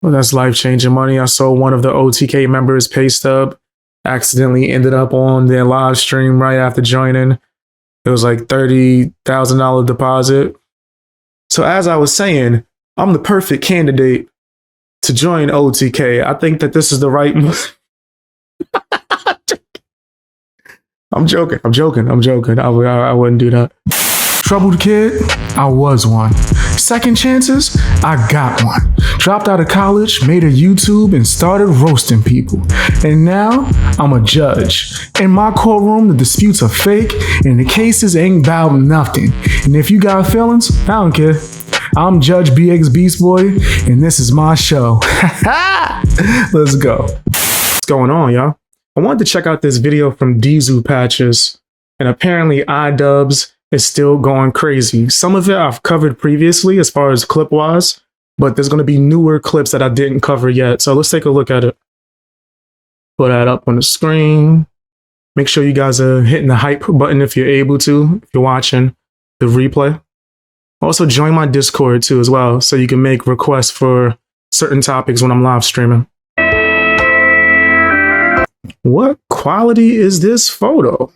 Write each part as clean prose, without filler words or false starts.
Well, that's life-changing money. I saw one of the OTK members' pay stub accidentally ended up on their live stream right after joining. It was like $30,000 deposit. So as I was saying, I'm the perfect candidate to join OTK. I think that this is the right move. I'm joking. I wouldn't do that. Troubled kid? I was one. Second chances? I got one. Dropped out of college, made a YouTube, and started roasting people. And now, I'm a judge. In my courtroom, the disputes are fake, and the cases ain't about nothing. And if you got feelings, I don't care. I'm Judge BX Beast Boy, and this is my show. Let's go. What's going on, y'all? I wanted to check out this video from Dizu Patches, and apparently iDubbbz is still going crazy. Some of it I've covered previously as far as clip-wise, but there's going to be newer clips that I didn't cover yet. So let's take a look at it. Put that up on the screen. Make sure you guys are hitting the hype button if you're able to, if you're watching the replay. Also join my Discord too as well, so you can make requests for certain topics when I'm live streaming. What quality is this photo?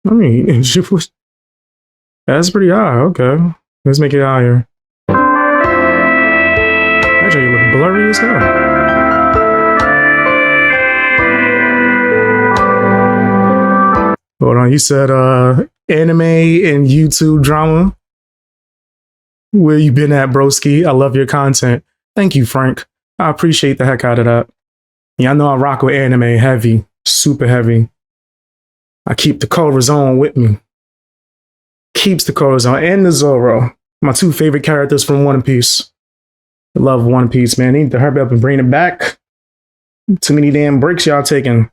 I mean, that's pretty high. Okay, let's make it higher. Actually, you look blurry as hell. Hold on, you said anime and YouTube drama. Where you been at, broski? I love your content. Thank you, Frank. I appreciate the heck out of that. Yeah, I know I rock with anime heavy, super heavy. I keep the Corazon with me. Keeps the Corazon and the Zoro. My two favorite characters from One Piece. I love One Piece, man. Need to hurry up and bring it back. Too many damn breaks y'all taking.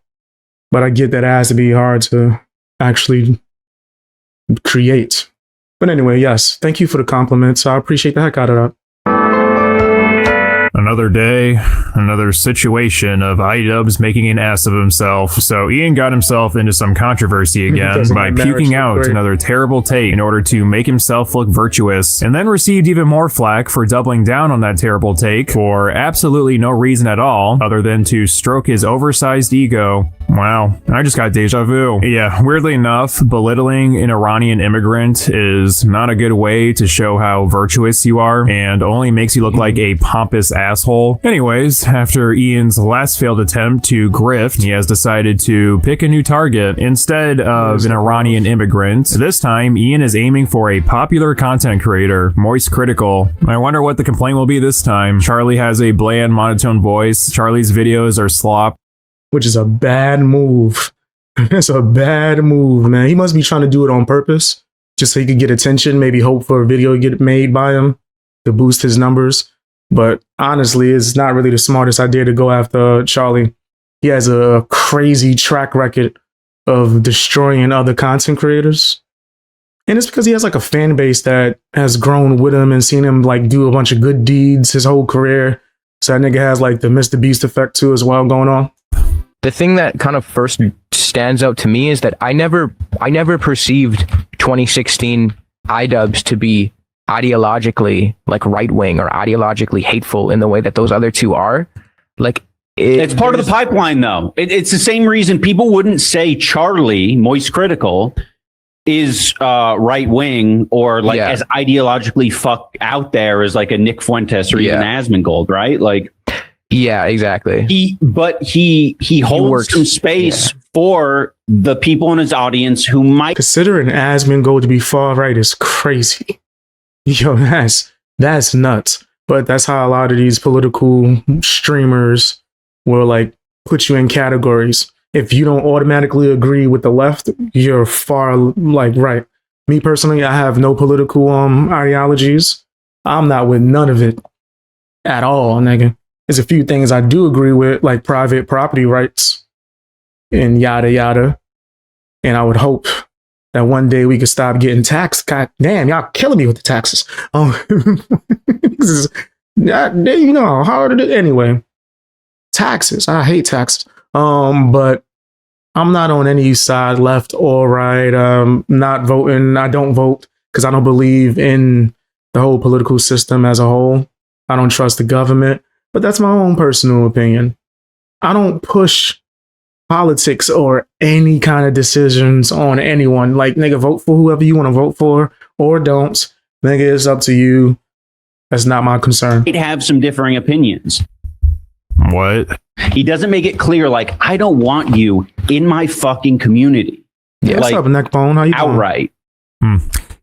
But I get that it has to be hard to actually create. But anyway, yes, thank you for the compliments. I appreciate the heck out of that. Another day, another situation of iDubbbz making an ass of himself. So Ian got himself into some controversy again by puking out another terrible take in order to make himself look virtuous, and then received even more flack for doubling down on that terrible take for absolutely no reason at all other than to stroke his oversized ego. Wow, I just got deja vu. Yeah, weirdly enough, belittling an Iranian immigrant is not a good way to show how virtuous you are, and only makes you look like a pompous asshole. Anyways, after Ian's last failed attempt to grift, he has decided to pick a new target instead of an Iranian immigrant. This time, Ian is aiming for a popular content creator, Moist Critical. I wonder what the complaint will be this time. Charlie has a bland, monotone voice. Charlie's videos are slop. Which is a bad move. It's a bad move, man. He must be trying to do it on purpose, just so he could get attention, maybe hope for a video to get made by him to boost his numbers. But honestly, it's not really the smartest idea to go after Charlie. He has a crazy track record of destroying other content creators. And it's because he has like a fan base that has grown with him and seen him like do a bunch of good deeds his whole career. So that nigga has like the Mr. Beast effect too as well going on. The thing that kind of first stands out to me is that I never perceived 2016 iDubbbz to be ideologically like right-wing or ideologically hateful in the way that those other two are. Like it's part of the pipeline though. It's the same reason people wouldn't say Charlie, Moist Critical, is right-wing or like as ideologically fucked out there as like a Nick Fuentes or even Asmongold, right? Like yeah, exactly. He holds some space for the people in his audience who might considering Asmongold to be far right is crazy. Yo, that's nuts. But that's how a lot of these political streamers will like put you in categories. If you don't automatically agree with the left, you're far like right. Me personally, I have no political ideologies. I'm not with none of it at all, nigga. There's a few things I do agree with, like private property rights and yada yada. And I would hope that one day we could stop getting taxed. God damn, y'all killing me with the taxes. You know how hard it is. Anyway, taxes. I hate taxes. But I'm not on any side, left or right. Not voting. I don't vote because I don't believe in the whole political system as a whole. I don't trust the government, but that's my own personal opinion. I don't push politics or any kind of decisions on anyone. Like, nigga, vote for whoever you want to vote for or don't. Nigga, it's up to you. That's not my concern. He'd have some differing opinions. What? He doesn't make it clear, like, I don't want you in my fucking community. Yeah, what's up, Neckbone? How you doing? Outright.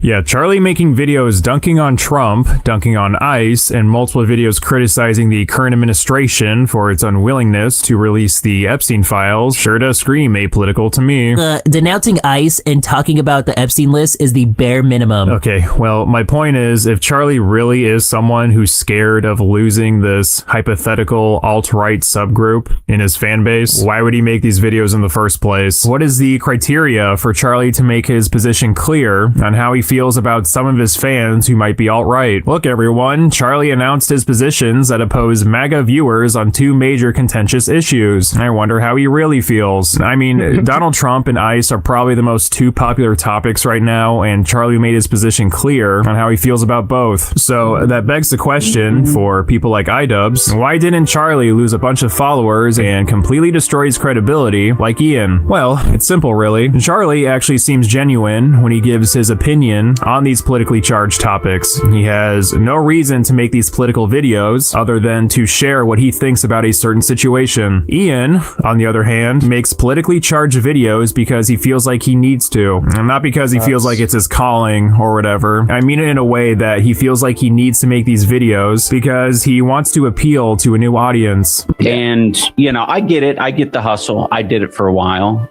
Yeah, Charlie making videos dunking on Trump, dunking on ICE, and multiple videos criticizing the current administration for its unwillingness to release the Epstein files sure does scream apolitical to me. Denouncing ICE and talking about the Epstein list is the bare minimum. Okay, well, my point is, if Charlie really is someone who's scared of losing this hypothetical alt-right subgroup in his fan base, why would he make these videos in the first place? What is the criteria for Charlie to make his position clear on how he feels about some of his fans who might be alt-right? Look, everyone, Charlie announced his positions that oppose MAGA viewers on 2 major contentious issues. I wonder how he really feels. I mean, Donald Trump and ICE are probably the most 2 popular topics right now, and Charlie made his position clear on how he feels about both. So that begs the question for people like iDubbbz, why didn't Charlie lose a bunch of followers and completely destroy his credibility like Ian? Well, it's simple, really. Charlie actually seems genuine when he gives his opinion on these politically charged topics. He has no reason to make these political videos other than to share what he thinks about a certain situation. Ian, on the other hand, makes politically charged videos because he feels like he needs to, and not because he feels like it's his calling or whatever. I mean it in a way that he feels like he needs to make these videos because he wants to appeal to a new audience. And, you know, I get it. I get the hustle. I did it for a while.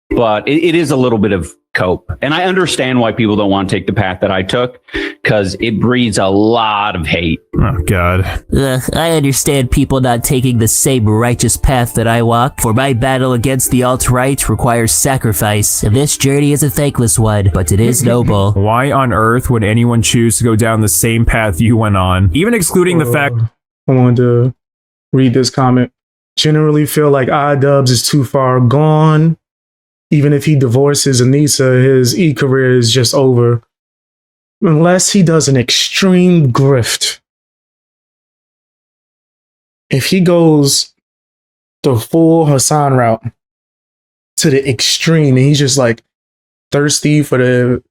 But it is a little bit of cope. And I understand why people don't want to take the path that I took, because it breeds a lot of hate. Oh, God. I understand people not taking the same righteous path that I walk, for my battle against the alt-right requires sacrifice, and this journey is a thankless one, but it is noble. Why on earth would anyone choose to go down the same path you went on? Even excluding the fact... I wanted to read this comment. Generally feel like iDubbbz is too far gone. Even if he divorces Anissa, his e-career is just over. Unless he does an extreme grift. If he goes the full Hasan route to the extreme, and he's just like thirsty for the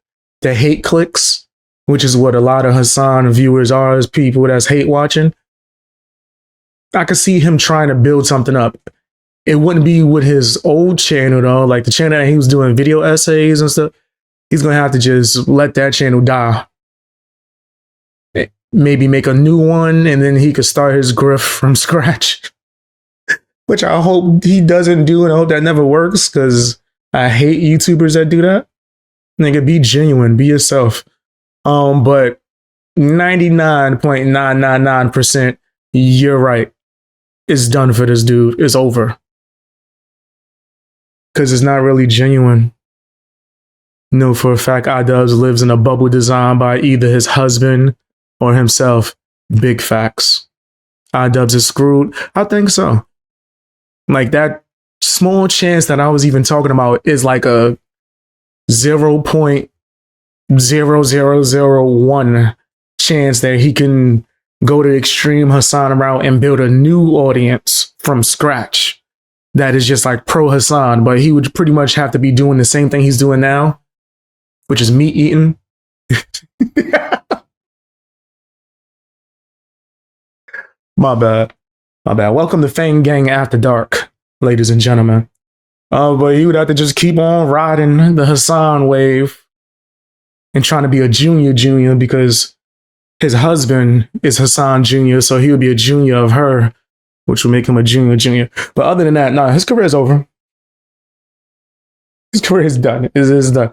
hate clicks, which is what a lot of Hasan viewers are, as people that's hate watching, I could see him trying to build something up. It wouldn't be with his old channel, though. Like the channel that he was doing video essays and stuff. He's going to have to just let that channel die. Maybe make a new one, and then he could start his grift from scratch. Which I hope he doesn't do, and I hope that never works, because I hate YouTubers that do that. Nigga, be genuine. Be yourself. But 99.999%, you're right. It's done for this dude. It's over. Because it's not really genuine. No, for a fact, iDubbbz lives in a bubble designed by either his husband or himself. Big facts. iDubbbz is screwed. I think so. Like, that small chance that I was even talking about is like a 0.0001 chance that he can go to extreme Hasan route and build a new audience from scratch. That is just like pro Hasan, but he would pretty much have to be doing the same thing he's doing now, which is meat eating. My bad. Welcome to Fang Gang After Dark, ladies and gentlemen. But he would have to just keep on riding the Hasan wave and trying to be a junior because his husband is Hasan Jr., so he would be a junior of her, which would make him a junior. But other than that, his career is over. His career is done. It's done.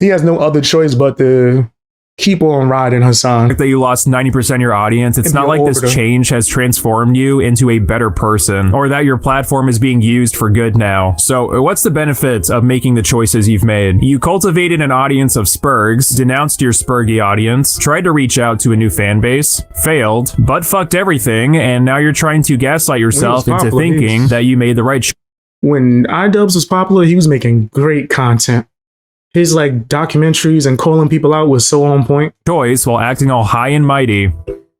He has no other choice but to keep on riding Hasan. That you lost 90% of your audience. It's not like this change has transformed you into a better person, or that your platform is being used for good now. So what's the benefit of making the choices you've made? You cultivated an audience of Spurgs, denounced your Spurgy audience, tried to reach out to a new fan base, failed, but fucked everything, and now you're trying to gaslight yourself into thinking that you made the right choice. When iDubbbz was popular, he was making great content. His like documentaries and calling people out was so on point. Choice while acting all high and mighty.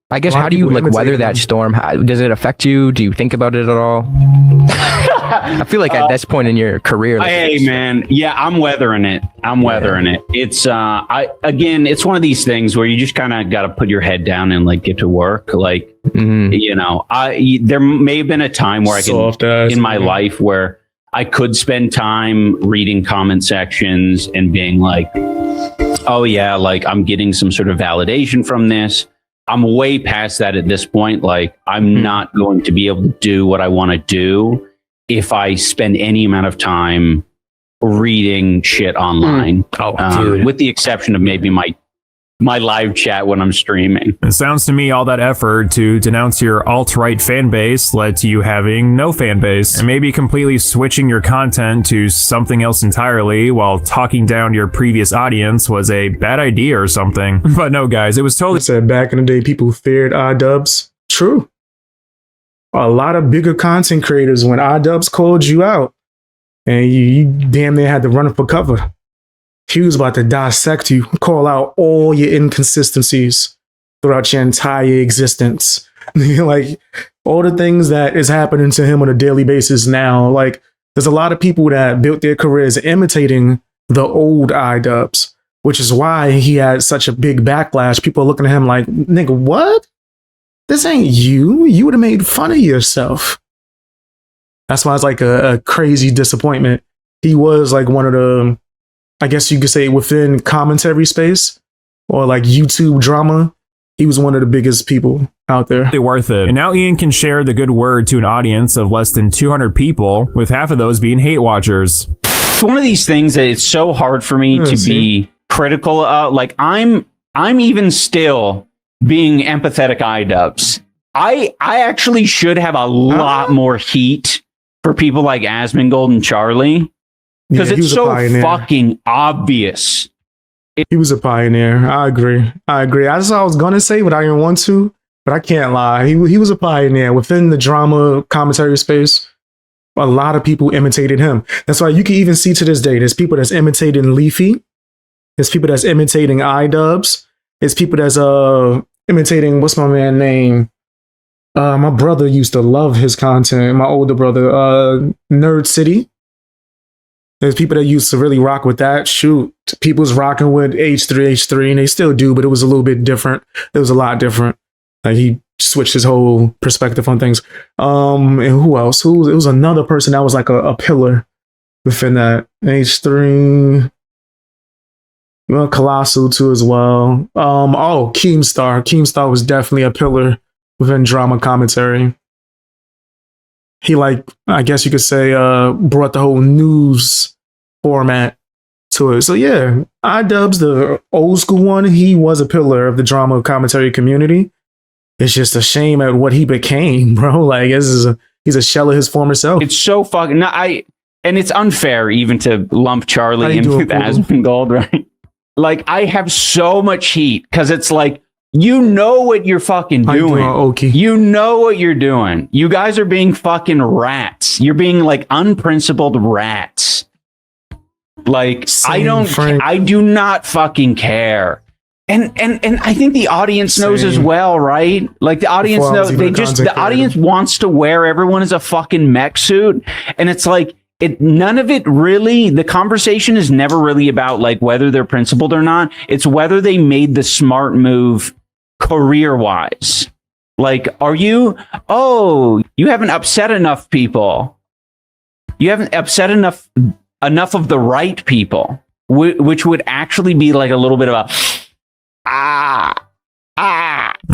I guess, A lot how of do you people like weather imitate that him. storm? Does it affect you? Do you think about it at all? I feel like at this point in your career, like, Hey man, yeah, I'm weathering it. I'm weathering it. It's it's one of these things where you just kind of got to put your head down and like get to work. Like, there may have been a time where in my life where I could spend time reading comment sections and being like, oh yeah, like I'm getting some sort of validation from this. I'm way past that at this point. Like, I'm not going to be able to do what I want to do if I spend any amount of time reading shit online. With the exception of maybe my live chat when I'm streaming. It sounds to me all that effort to denounce your alt-right fan base led to you having no fan base, and maybe completely switching your content to something else entirely while talking down your previous audience was a bad idea or something. But no, guys, it was totally... Said back in the day, people feared iDubbbz. True. A lot of bigger content creators, when iDubbbz called you out, and you damn near had to run for cover. He was about to dissect you, call out all your inconsistencies throughout your entire existence. Like, all the things that is happening to him on a daily basis now. Like, there's a lot of people that built their careers imitating the old iDubbbz, which is why he had such a big backlash. People are looking at him like, nigga, what? This ain't you. You would have made fun of yourself. That's why it's like a crazy disappointment. He was like one of the, I guess you could say, within commentary space or like YouTube drama, he was one of the biggest people out there. Worth it. And now Ian can share the good word to an audience of less than 200 people, with half of those being hate watchers. It's one of these things that it's so hard for me to be critical of. Like, I'm even still being empathetic iDubbbz. I actually should have a lot more heat for people like Asmongold and Charlie, because it's so fucking obvious. He was a pioneer. I agree. That's what I was gonna say, but I didn't want to. But I can't lie. He was a pioneer within the drama commentary space. A lot of people imitated him. That's why you can even see to this day, there's people that's imitating Leafy. There's people that's imitating iDubbbz. There's people that's imitating, what's my man name? My brother used to love his content. My older brother, Nerd City. There's people that used to really rock with that. Shoot, people's rocking with H3, and they still do, but it was a little bit different. It was a lot different. Like, he switched his whole perspective on things. And who else? It was another person that was like a pillar within that. H3. Well, Colossal too as well. Keemstar. Keemstar was definitely a pillar within drama commentary. He, like, I guess you could say, brought the whole news format to it. So yeah, iDubbbz, the old school one, he was a pillar of the drama commentary community. It's just a shame at what he became, bro. Like, he's a shell of his former self. It's so fucking... and it's unfair even to lump Charlie in with Asmongold, right? Like, I have so much heat because it's like, you know what you're fucking doing. You know what you're doing. You guys are being fucking rats. You're being like unprincipled rats. Like, I do not fucking care. And I think the audience knows as well, right? Like, the audience knows, the audience wants to wear everyone as a fucking mech suit. And it's like, none of it really, the conversation is never really about like whether they're principled or not. It's whether they made the smart move career-wise. Like, you haven't upset enough people. You haven't upset enough of the right people, which would actually be like a little bit of a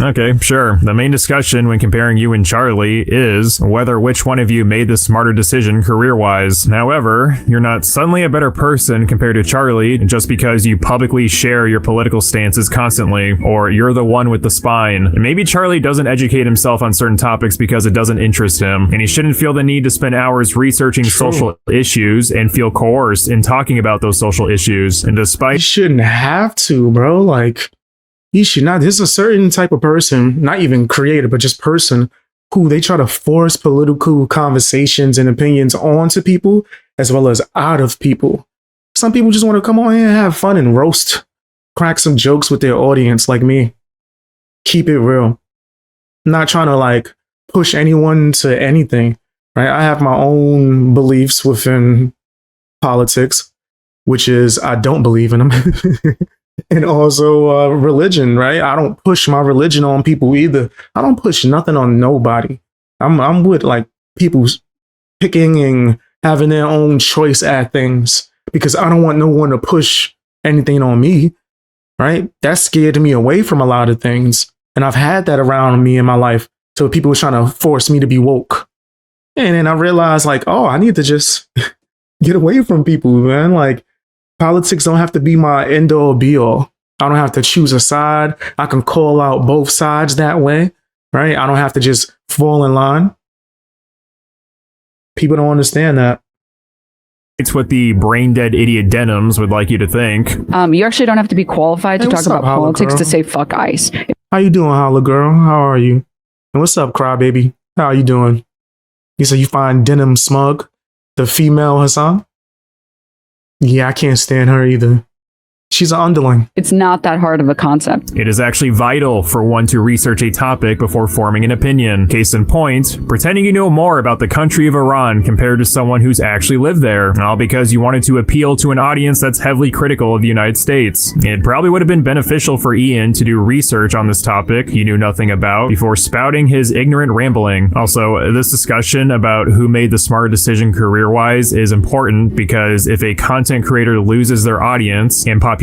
Okay, sure. The main discussion when comparing you and Charlie is whether which one of you made the smarter decision career-wise. However, you're not suddenly a better person compared to Charlie just because you publicly share your political stances constantly, or you're the one with the spine. And maybe Charlie doesn't educate himself on certain topics because it doesn't interest him, and he shouldn't feel the need to spend hours researching social issues and feel coerced in talking about those social issues. And despite... You shouldn't have to, bro. Like, you should not. There's a certain type of person, not even creator, but just person, who they try to force political conversations and opinions onto people as well as out of people. Some people just want to come on here and have fun and roast, crack some jokes with their audience like me. Keep it real. I'm not trying to like push anyone to anything, right? I have my own beliefs within politics, which is I don't believe in them. And also religion, right? I don't push my religion on people either. I don't push nothing on nobody. I'm with like people picking and having their own choice at things because I don't want no one to push anything on me, right? That scared me away from a lot of things. And I've had that around me in my life. So people were trying to force me to be woke. And then I realized like, oh, I need to just get away from people, man. Like, politics don't have to be my end all be all. I don't have to choose a side. I can call out both sides that way, right? I don't have to just fall in line. People don't understand that. It's what the brain dead idiot Denims would like you to think. You actually don't have to be qualified to talk about politics to say fuck ICE. How you doing, Holla Girl? How are you? And what's up, Crybaby? How are you doing? You said you find Denim smug, the female Hasan? Yeah, I can't stand her either. She's an underling. It's not that hard of a concept. It is actually vital for one to research a topic before forming an opinion. Case in point, pretending you know more about the country of Iran compared to someone who's actually lived there, all because you wanted to appeal to an audience that's heavily critical of the United States. It probably would have been beneficial for Ian to do research on this topic he knew nothing about before spouting his ignorant rambling. Also, this discussion about who made the smart decision career-wise is important because if a content creator loses their audience and popularity,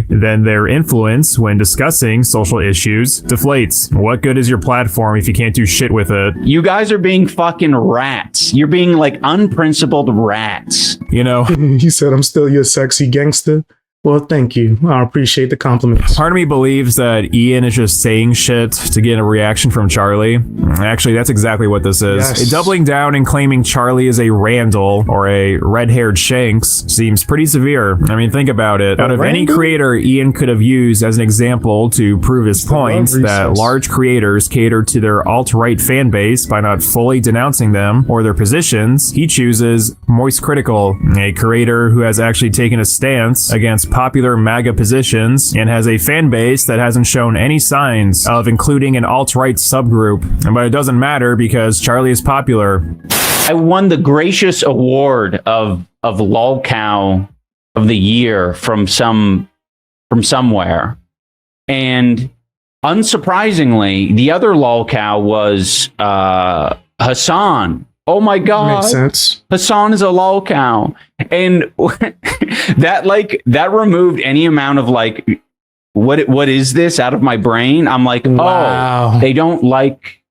then their influence when discussing social issues deflates. What good is your platform if you can't do shit with it? You guys are being fucking rats. You're being like unprincipled rats. You know? He said, I'm still your sexy gangster. Well, thank you. I appreciate the compliments. Part of me believes that Ian is just saying shit to get a reaction from Charlie. Actually, that's exactly what this is. Yes. Doubling down and claiming Charlie is a Randall or a red-haired Shanks seems pretty severe. I mean, think about it. Out of any creator Ian could have used as an example to prove his point that large creators cater to their alt-right fan base by not fully denouncing them or their positions, he chooses Moist Critical, a creator who has actually taken a stance against popular MAGA positions and has a fan base that hasn't shown any signs of including an alt-right subgroup. But it doesn't matter because Charlie is popular. I won the gracious award of lolcow of the year from somewhere. And unsurprisingly, the other lolcow was Hasan. Oh my God. Makes sense. Hasan is a lolcow. And that removed any amount of like, what is this out of my brain? I'm like, wow. Oh, they don't like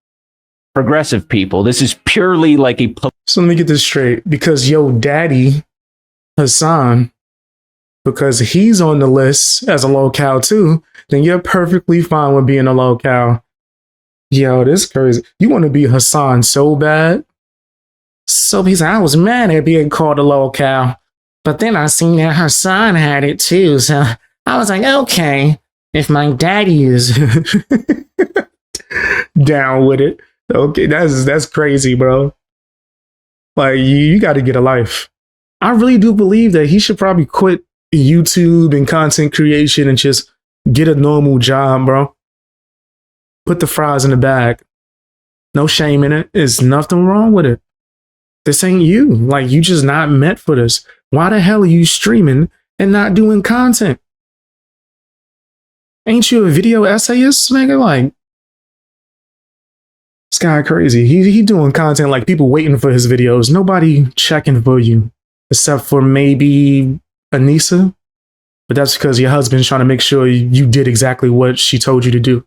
progressive people. This is purely like a... So let me get this straight. Because yo daddy, Hasan, because he's on the list as a lolcow too, then you're perfectly fine with being a lolcow. Yo, this is crazy. You want to be Hasan so bad. So he's like, I was mad at being called a lolcow, but then I seen that Hasan had it too. So I was like, okay, if my daddy is down with it, okay, that's crazy, bro. Like you got to get a life. I really do believe that he should probably quit YouTube and content creation and just get a normal job, bro. Put the fries in the bag. No shame in it. There's nothing wrong with it. This ain't you. Like, you just not meant for this. Why the hell are you streaming and not doing content? Ain't you a video essayist, nigga? Like, this guy crazy. He doing content like people waiting for his videos. Nobody checking for you, except for maybe Anissa. But that's because your husband's trying to make sure you did exactly what she told you to do.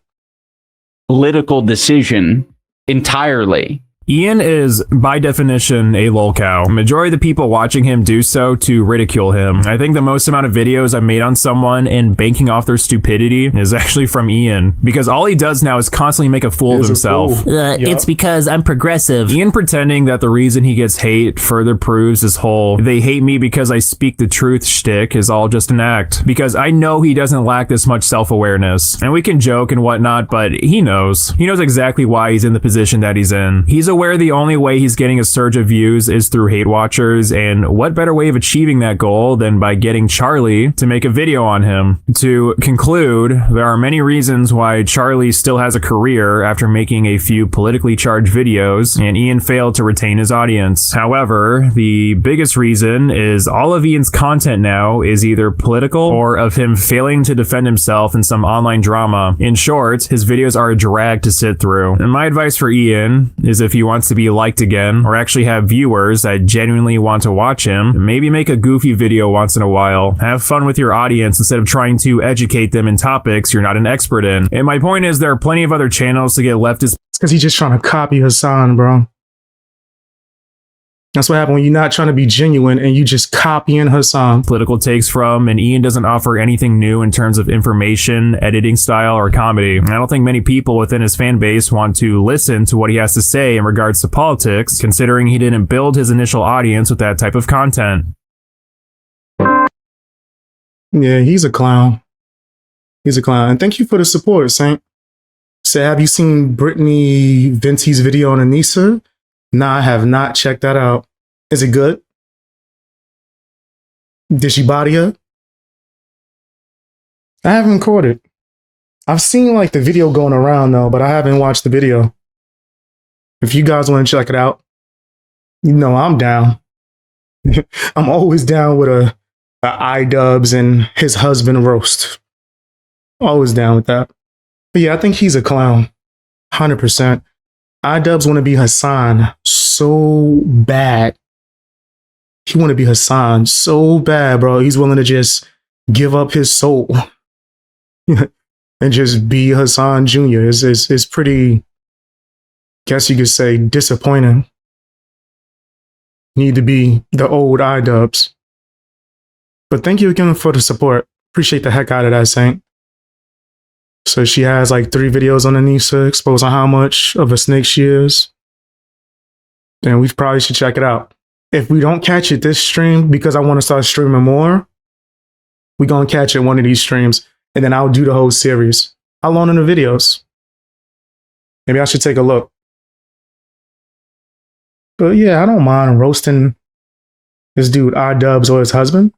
Political decision entirely. Ian is, by definition, a lolcow. Majority of the people watching him do so to ridicule him. I think the most amount of videos I've made on someone and banking off their stupidity is actually from Ian, because all he does now is constantly make a fool of himself. It's because I'm progressive. Ian pretending that the reason he gets hate further proves his whole "they hate me because I speak the truth" shtick is all just an act, because I know he doesn't lack this much self-awareness. And we can joke and whatnot, but he knows. He knows exactly why he's in the position that he's in. He's aware the only way he's getting a surge of views is through hate watchers, and what better way of achieving that goal than by getting Charlie to make a video on him? To conclude, there are many reasons why Charlie still has a career after making a few politically charged videos, and Ian failed to retain his audience. However, the biggest reason is all of Ian's content now is either political or of him failing to defend himself in some online drama. In short, his videos are a drag to sit through. And my advice for Ian is if he wants to be liked again, or actually have viewers that genuinely want to watch him, maybe make a goofy video once in a while. Have fun with your audience instead of trying to educate them in topics you're not an expert in. And my point is, there are plenty of other channels to get leftist. It's because he's just trying to copy Hasan, bro. That's what happened when you're not trying to be genuine and you just copying Hasan. Political takes from, and Ian doesn't offer anything new in terms of information, editing style, or comedy. I don't think many people within his fan base want to listen to what he has to say in regards to politics, considering he didn't build his initial audience with that type of content. Yeah, he's a clown. He's a clown. And thank you for the support, Saint. So have you seen Brittany Venti's video on Anissa? Nah, I have not checked that out. Is it good? Did she body her? I haven't caught it. I've seen like the video going around though, but I haven't watched the video. If you guys want to check it out, you know I'm down. I'm always down with a iDubbbz and his husband roast. Always down with that. But yeah, I think he's a clown. 100%. iDubbbz want to be Hasan so bad. He want to be Hasan so bad, bro. He's willing to just give up his soul and just be Hasan Jr. It's pretty, guess you could say, disappointing. Need to be the old iDubbbz. But thank you again for the support. Appreciate the heck out of that, Saint. So she has like 3 videos on Anissa exposing how much of a snake she is. And we probably should check it out. If we don't catch it this stream, because I want to start streaming more, we're going to catch it one of these streams. And then I'll do the whole series. How long are the videos? Maybe I should take a look. But yeah, I don't mind roasting this dude iDubbbz or his husband.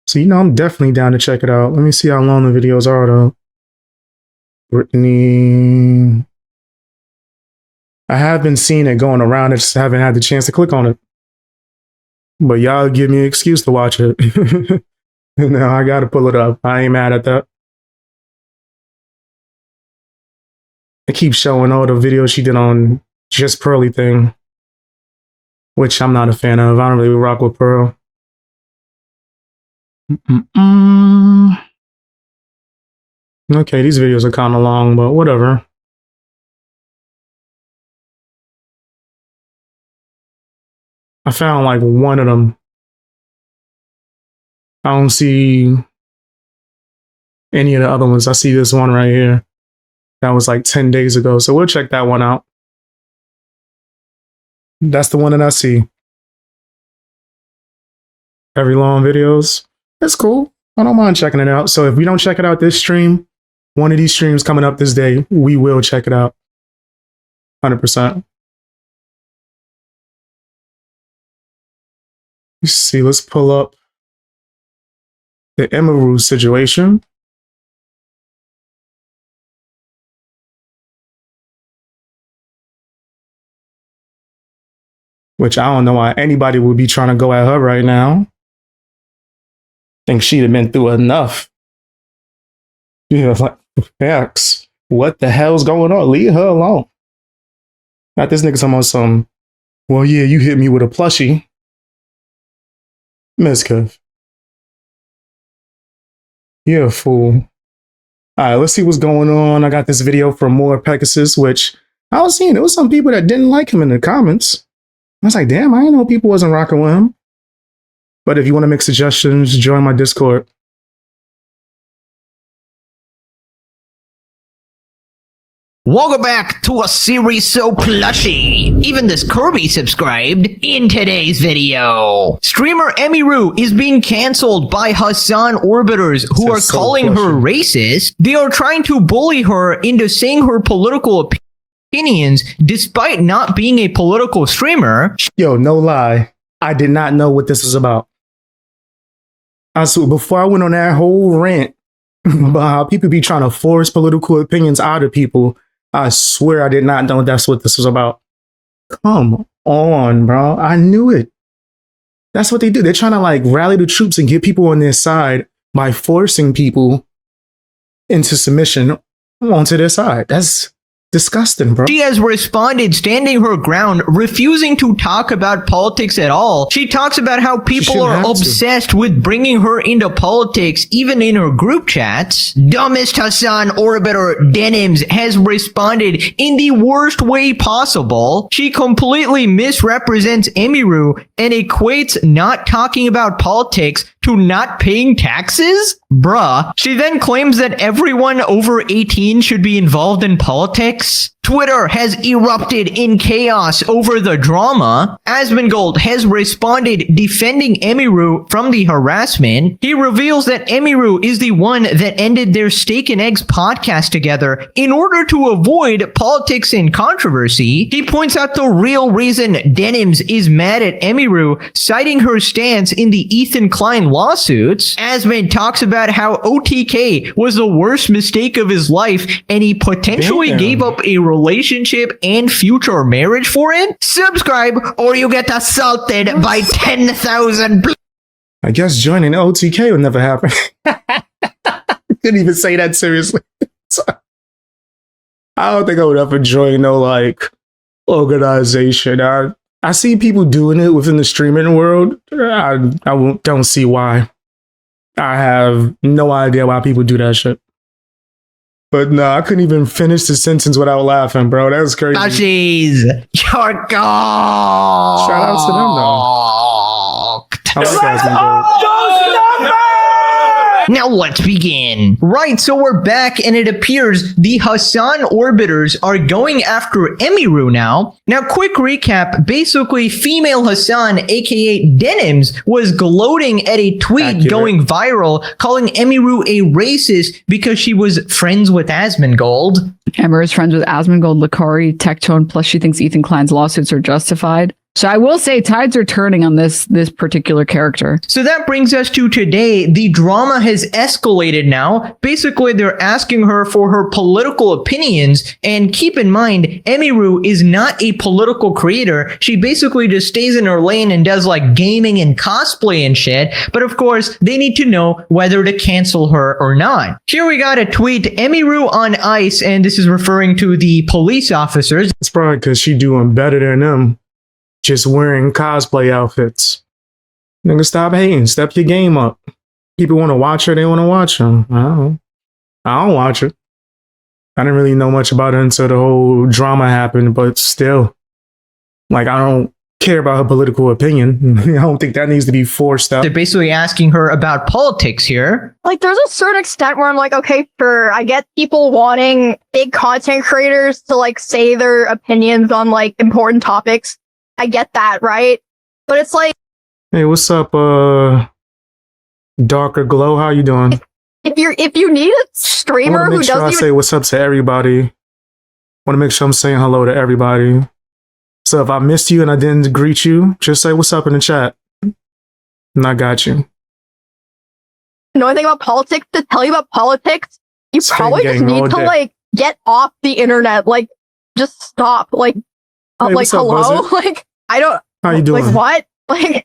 So, you know, I'm definitely down to check it out. Let me see how long the videos are, though. Brittany. I have been seeing it going around. I just haven't had the chance to click on it. But y'all give me an excuse to watch it. Now I got to pull it up. I ain't mad at that. It keeps showing all the videos she did on Just Pearly thing, which I'm not a fan of. I don't really rock with Pearl. Okay, these videos are kind of long, but whatever. I found like one of them. I don't see any of the other ones. I see this one right here. That was like 10 days ago. So we'll check that one out. That's the one that I see. Very long videos. It's cool. I don't mind checking it out. So if we don't check it out this stream, one of these streams coming up this day, we will check it out. 100%. Let's see. Let's pull up the Emiru situation. Which I don't know why anybody would be trying to go at her right now. Think she'd have been through enough. Yeah, like, X, what the hell's going on? Leave her alone. Not this nigga talking about some, well, yeah, you hit me with a plushie. Miss Kev. You're a fool. All right, let's see what's going on. I got this video from More Pegasus, which I was seeing. There was some people that didn't like him in the comments. I was like, damn, I didn't know people wasn't rocking with him. But if you want to make suggestions, join my Discord. Welcome back to a series so plushy. Even this Kirby subscribed in today's video. Streamer Emiru is being cancelled by Hasan orbiters who are calling her racist. They are trying to bully her into saying her political opinion. opinions despite not being a political streamer. Yo, no lie. I did not know what this was about. I swear, before I went on that whole rant about how people be trying to force political opinions out of people, I swear I did not know that's what this was about. Come on, bro. I knew it. That's what they do. They're trying to like rally the troops and get people on their side by forcing people into submission onto their side. That's disgusting, bro. She has responded, standing her ground, refusing to talk about politics at all. She talks about how people are obsessed with bringing her into politics, even in her group chats. Dumbest Hasan Orbiter Denims has responded in the worst way possible. She completely misrepresents Emiru and equates not talking about politics to not paying taxes? Bruh. She then claims that everyone over 18 should be involved in politics. Twitter has erupted in chaos over the drama. Asmongold has responded defending Emiru from the harassment. He reveals that Emiru is the one that ended their Steak and Eggs podcast together in order to avoid politics and controversy. He points out the real reason Denims is mad at Emiru, citing her stance in the Ethan Klein lawsuits. Asmon talks about how OTK was the worst mistake of his life and he potentially gave up a relationship and future marriage for it. Subscribe or you get assaulted by 10,000. I guess joining OTK would never happen. Couldn't even say that seriously. I don't think I would ever join no like organization. I see people doing it within the streaming world. Don't see why. I have no idea why people do that shit. But no, I couldn't even finish the sentence without laughing, bro. That was crazy. She's your god. Shout out to them, though. Now let's begin. Right, so we're back and it appears the Hasan Orbiters are going after Emiru now. Now, quick recap. Basically, female Hasan, aka Denims, was gloating at a tweet going viral, calling Emiru a racist because she was friends with Asmongold. Emiru is friends with Asmongold, Lakari, Tectone, plus she thinks Ethan Klein's lawsuits are justified. So I will say tides are turning on this particular character. So that brings us to today. The drama has escalated now. Basically, they're asking her for her political opinions. And keep in mind, Emiru is not a political creator. She basically just stays in her lane and does like gaming and cosplay and shit. But of course, they need to know whether to cancel her or not. Here we got a tweet, Emiru on ice, and this is referring to the police officers. It's probably because she doing better than them. Just wearing cosplay outfits. Nigga, stop hating. Step your game up. People want to watch her. They want to watch her. I don't watch her. I didn't really know much about her until the whole drama happened, but still. Like, I don't care about her political opinion. I don't think that needs to be forced out. They're basically asking her about politics here. Like, there's a certain extent where I'm like, okay, sure, I get people wanting big content creators to, like, say their opinions on, like, important topics. I get that, right? But it's like, hey, what's up, Darker Glow? How you doing? If you need a streamer who doesn't I say what's up to everybody. Want to make sure I'm saying hello to everybody. So if I missed you and I didn't greet you, just say what's up in the chat, and I got you. Know anything about politics to tell you about politics? You probably just need to like get off the internet. Like, just stop. Like, hey, like hello. Like, I don't. How you doing? Like what? Like,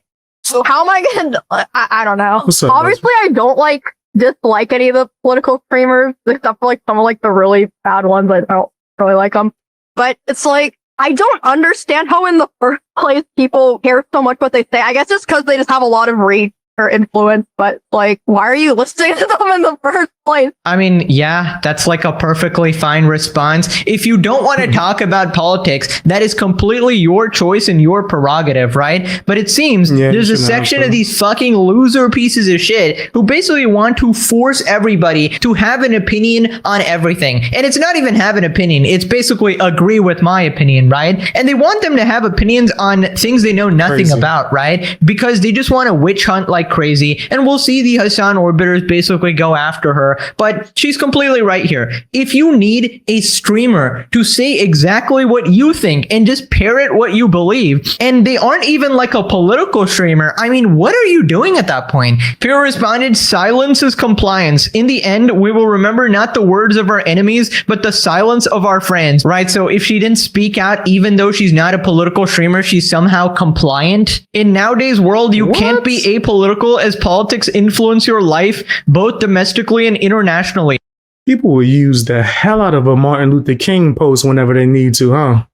how am I gonna? I don't know. What's up, obviously, I don't like dislike any of the political streamers except for like some of like the really bad ones. I don't really like them. But it's like, I don't understand how in the first place people care so much what they say. I guess it's because they just have a lot of reach or influence, but like, why are you listening to them in the first place? I mean, yeah, that's like a perfectly fine response. If you don't want to talk about politics, that is completely your choice and your prerogative, right? But it seems there's a section of these fucking loser pieces of shit who basically want to force everybody to have an opinion on everything. And it's not even have an opinion. It's basically agree with my opinion, right? And they want them to have opinions on things they know nothing about, right? Because they just want to witch hunt like crazy. And we'll see the Hasan Orbiters basically go after her her, but she's completely right here. If you need a streamer to say exactly what you think and just parrot what you believe, and they aren't even like a political streamer, I mean, what are you doing at that point? Pure responded, silence is compliance. In the end, we will remember not the words of our enemies, but the silence of our friends, right? So if she didn't speak out, even though she's not a political streamer, she's somehow compliant. In nowadays world, you can't be apolitical as politics influence your life, both domestically and internationally. People will use the hell out of a Martin Luther King post whenever they need to, huh?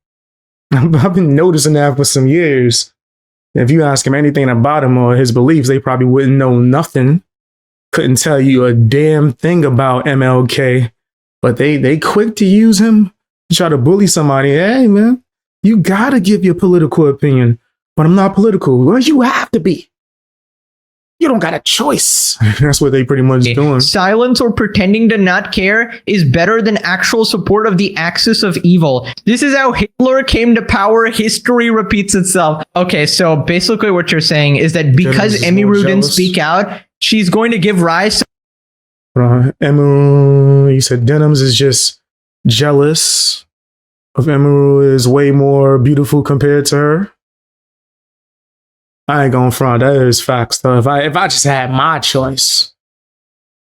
I've been noticing that for some years. If you ask him anything about him or his beliefs, they probably wouldn't know nothing. Couldn't tell you a damn thing about MLK, but they quick to use him to try to bully somebody. Hey, man, you gotta give your political opinion, but I'm not political. Well, you have to be. You don't got a choice. That's what they pretty much doing. Silence or pretending to not care is better than actual support of the axis of evil. This is how Hitler came to power. History repeats itself. Okay, so basically what you're saying is that because Emiru didn't speak out, she's going to give rise to... Emiru, you said Denims is just jealous of Emiru, is way more beautiful compared to her. I ain't gonna front. That is facts, though. If I just had my choice,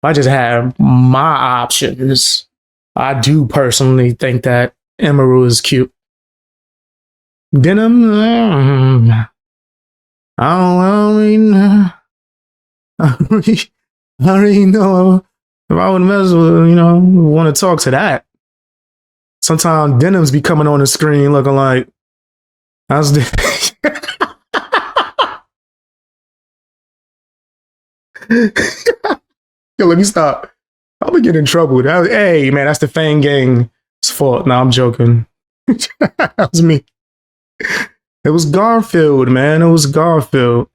if I just had my options, I do personally think that Emiru is cute. Denim, I don't really know if I would mess with, want to talk to that. Sometimes Denims be coming on the screen looking like, how's the... Yo, let me stop. I'll be getting in trouble. Hey, man, that's the Fang Gang's fault. No, I'm joking. That was me. It was Garfield, man. It was Garfield.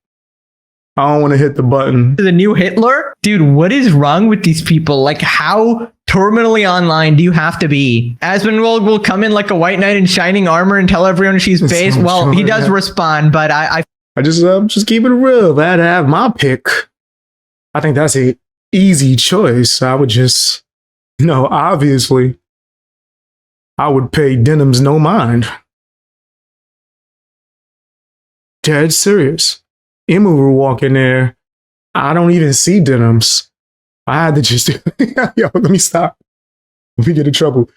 I don't want to hit the button. The new Hitler? Dude, what is wrong with these people? Like, how terminally online do you have to be? Asmongold will come in like a white knight in shining armor and tell everyone she's based. Well, he does respond, but I'm just keeping it real. If I had to have my pick, I think that's an easy choice. I would just, obviously, I would pay Denims no mind. Dead serious. Emiru walk in there, I don't even see Denims. I had to just, yo, let me stop. Let me get in trouble.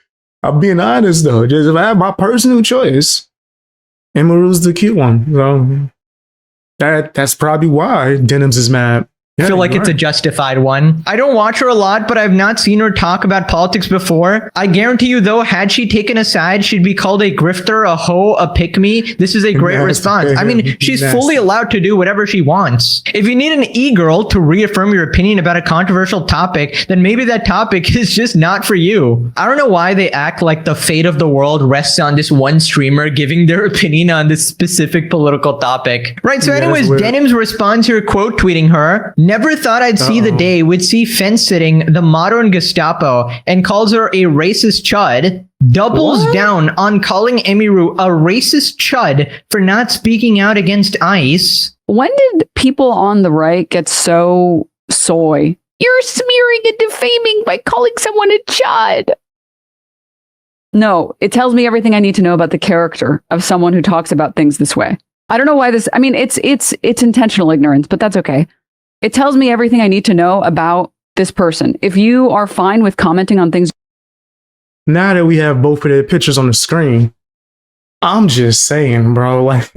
I'm being honest though. Just if I had my personal choice, Emiru's the cute one. So that's probably why Denims is mad. I feel like it's a justified one. I don't watch her a lot, but I've not seen her talk about politics before. I guarantee you, though, had she taken a side, she'd be called a grifter, a hoe, a pick-me. This is a great response. I mean, she's fully allowed to do whatever she wants. If you need an e-girl to reaffirm your opinion about a controversial topic, then maybe that topic is just not for you. I don't know why they act like the fate of the world rests on this one streamer giving their opinion on this specific political topic. Right, so anyways, Denims responds here, quote tweeting her, "Never thought I'd see the day we'd see fence sitting the modern Gestapo," and calls her a racist chud. Doubles down on calling Emiru a racist chud for not speaking out against ICE. When did people on the right get so soy? You're smearing and defaming by calling someone a chud. No, it tells me everything I need to know about the character of someone who talks about things this way. I don't know why this, I mean, it's intentional ignorance, but that's okay. It tells me everything I need to know about this person. If you are fine with commenting on things. Now that we have both of their pictures on the screen, I'm just saying, bro, like,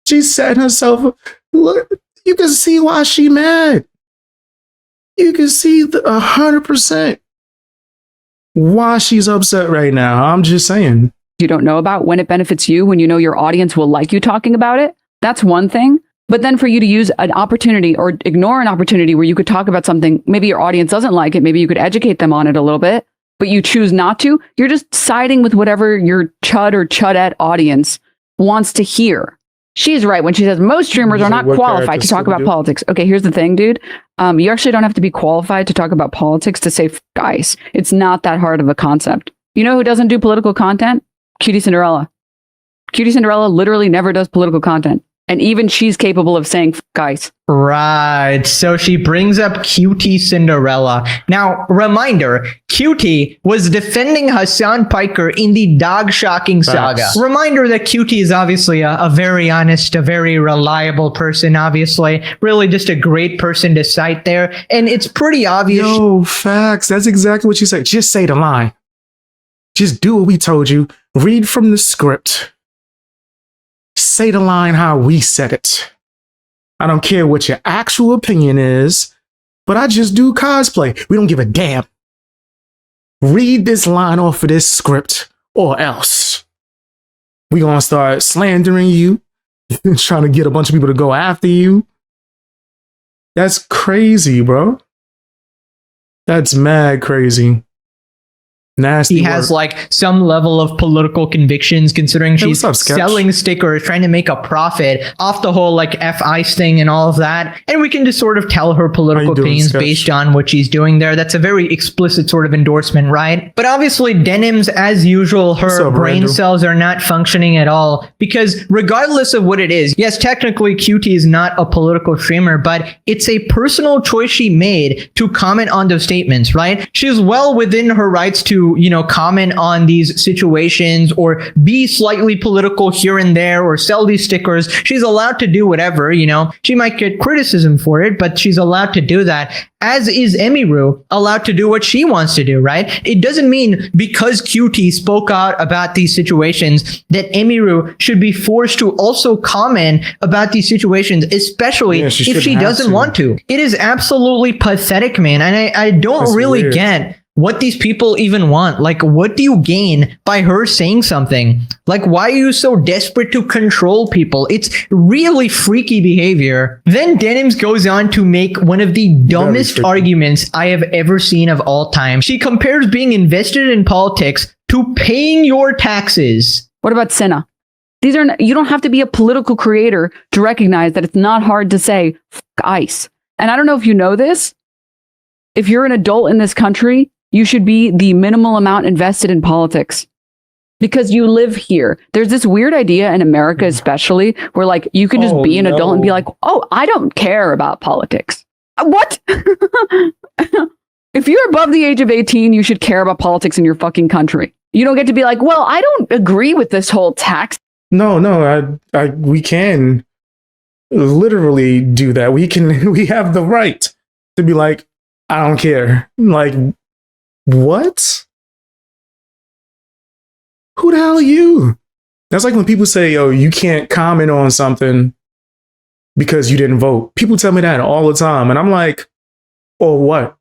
she set herself, look, you can see why she mad. You can see 100% why she's upset right now. I'm just saying. You don't know about when it benefits you, when you know your audience will like you talking about it. That's one thing. But then for you to use an opportunity or ignore an opportunity where you could talk about something, maybe your audience doesn't like it, maybe you could educate them on it a little bit, but you choose not to, you're just siding with whatever your chud or chudette audience wants to hear. She's right when she says most streamers are not qualified to talk about politics. Okay, here's the thing, dude. You actually don't have to be qualified to talk about politics to say guys. It's not that hard of a concept. You know who doesn't do political content? Cutie Cinderella. Cutie Cinderella literally never does political content. And even she's capable of saying guys. Right. So she brings up Cutie Cinderella. Now, reminder, Cutie was defending Hasan Piker in the dog shocking saga. Reminder that Cutie is obviously a very honest, a very reliable person, obviously. Really just a great person to cite there. And it's pretty obvious. Yo, facts. That's exactly what you said. Just say the line. Just do what we told you. Read from the script. Say the line how we said it. I don't care what your actual opinion is, but I just do cosplay. We don't give a damn. Read this line off of this script or else. We gonna start slandering you, trying to get a bunch of people to go after you. That's crazy, bro. That's mad crazy. Nasty. He has like some level of political convictions, considering she's selling stickers, trying to make a profit off the whole like F-Ice thing and all of that. And we can just sort of tell her political opinions based on what she's doing there. That's a very explicit sort of endorsement, right? But obviously Denims, as usual, her brain cells are not functioning at all, because regardless of what it is, yes, technically Cutie is not a political streamer, but it's a personal choice she made to comment on those statements, right? She's well within her rights to, you know, comment on these situations or be slightly political here and there or sell these stickers. She's allowed to do whatever, you know. She might get criticism for it, but she's allowed to do that, as is Emiru allowed to do what she wants to do, right? It doesn't mean because Cutie spoke out about these situations that Emiru should be forced to also comment about these situations, especially if she doesn't want to. It is absolutely pathetic, man. And I don't really get what these people even want. Like, what do you gain by her saying something? Like, why are you so desperate to control people? It's really freaky behavior. Then Denims goes on to make one of the dumbest arguments I have ever seen of all time. She compares being invested in politics to paying your taxes. What about Senna? These are you don't have to be a political creator to recognize that it's not hard to say F ICE. And I don't know if you know this. If you're an adult in this country, you should be the minimal amount invested in politics because you live here. There's this weird idea in America, especially, where like you can just be an adult and be like, oh, I don't care about politics. What? If you're above the age of 18, you should care about politics in your fucking country. You don't get to be like, well, I don't agree with this whole tax. No, we can literally do that. We have the right to be like, I don't care. Like, what? Who the hell are you? That's like when people say, yo, you can't comment on something because you didn't vote. People tell me that all the time. And I'm like, or what?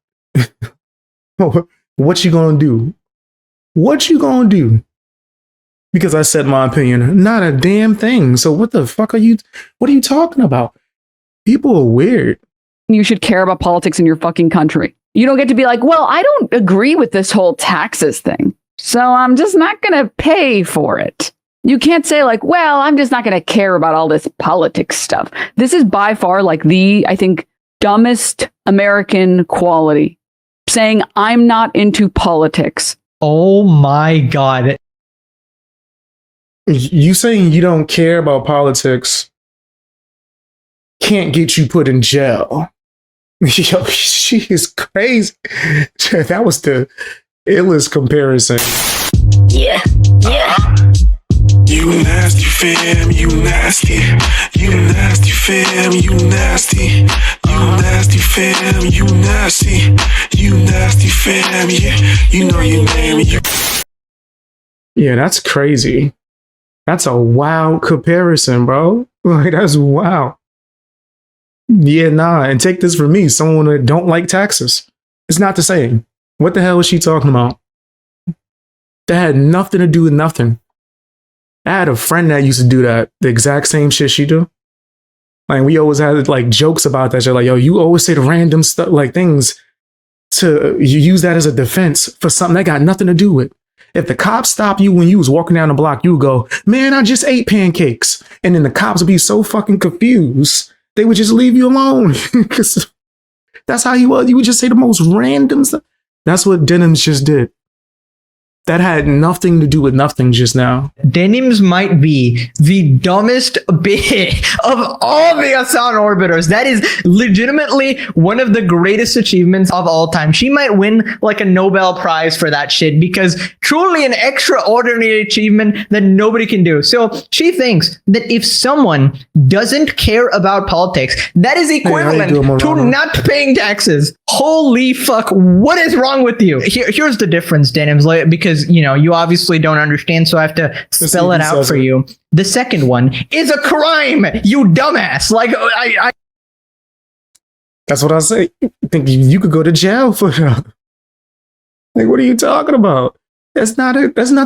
What you gonna do? What you gonna do? Because I said my opinion. Not a damn thing. So what the fuck what are you talking about? People are weird. You should care about politics in your fucking country. You don't get to be like, well, I don't agree with this whole taxes thing, so I'm just not going to pay for it. You can't say like, well, I'm just not going to care about all this politics stuff. This is by far like I think, dumbest American quality. Saying I'm not into politics. Oh my God. You saying you don't care about politics can't get you put in jail. Yo, she is crazy. That was the illest comparison. Yeah. You nasty fam, you nasty. You nasty fam, you nasty. You nasty fam, you nasty. You nasty fam, yeah. You know your name. Yeah, that's crazy. That's a wild comparison, bro. Like, that's wild. Yeah, nah, and take this from me, someone that don't like taxes. It's not the same. What the hell is she talking about? That had nothing to do with nothing. I had a friend that used to do that, the exact same shit she do. Like, we always had like jokes about that shit. Like, yo, you always say the random stuff, like things you use that as a defense for something that got nothing to do with. If the cops stop you when you was walking down the block, you would go, man, I just ate pancakes. And then the cops would be so fucking confused. They would just leave you alone. Because that's how you was. You would just say the most random stuff. That's what Denims just did. That had nothing to do with nothing just now. Denims might be the dumbest bit of all the Hasan orbiters. That is legitimately one of the greatest achievements of all time. She might win like a Nobel Prize for that shit, because truly an extraordinary achievement that nobody can do. So she thinks that if someone doesn't care about politics, that is equivalent to not paying taxes. Holy fuck, what is wrong with you? Here's the difference, Denims, because you obviously don't understand, so I have to spell it out for you. The second one is a crime, you dumbass. Like, I that's what I say. I think you could go to jail for that. Like, what are you talking about? That's not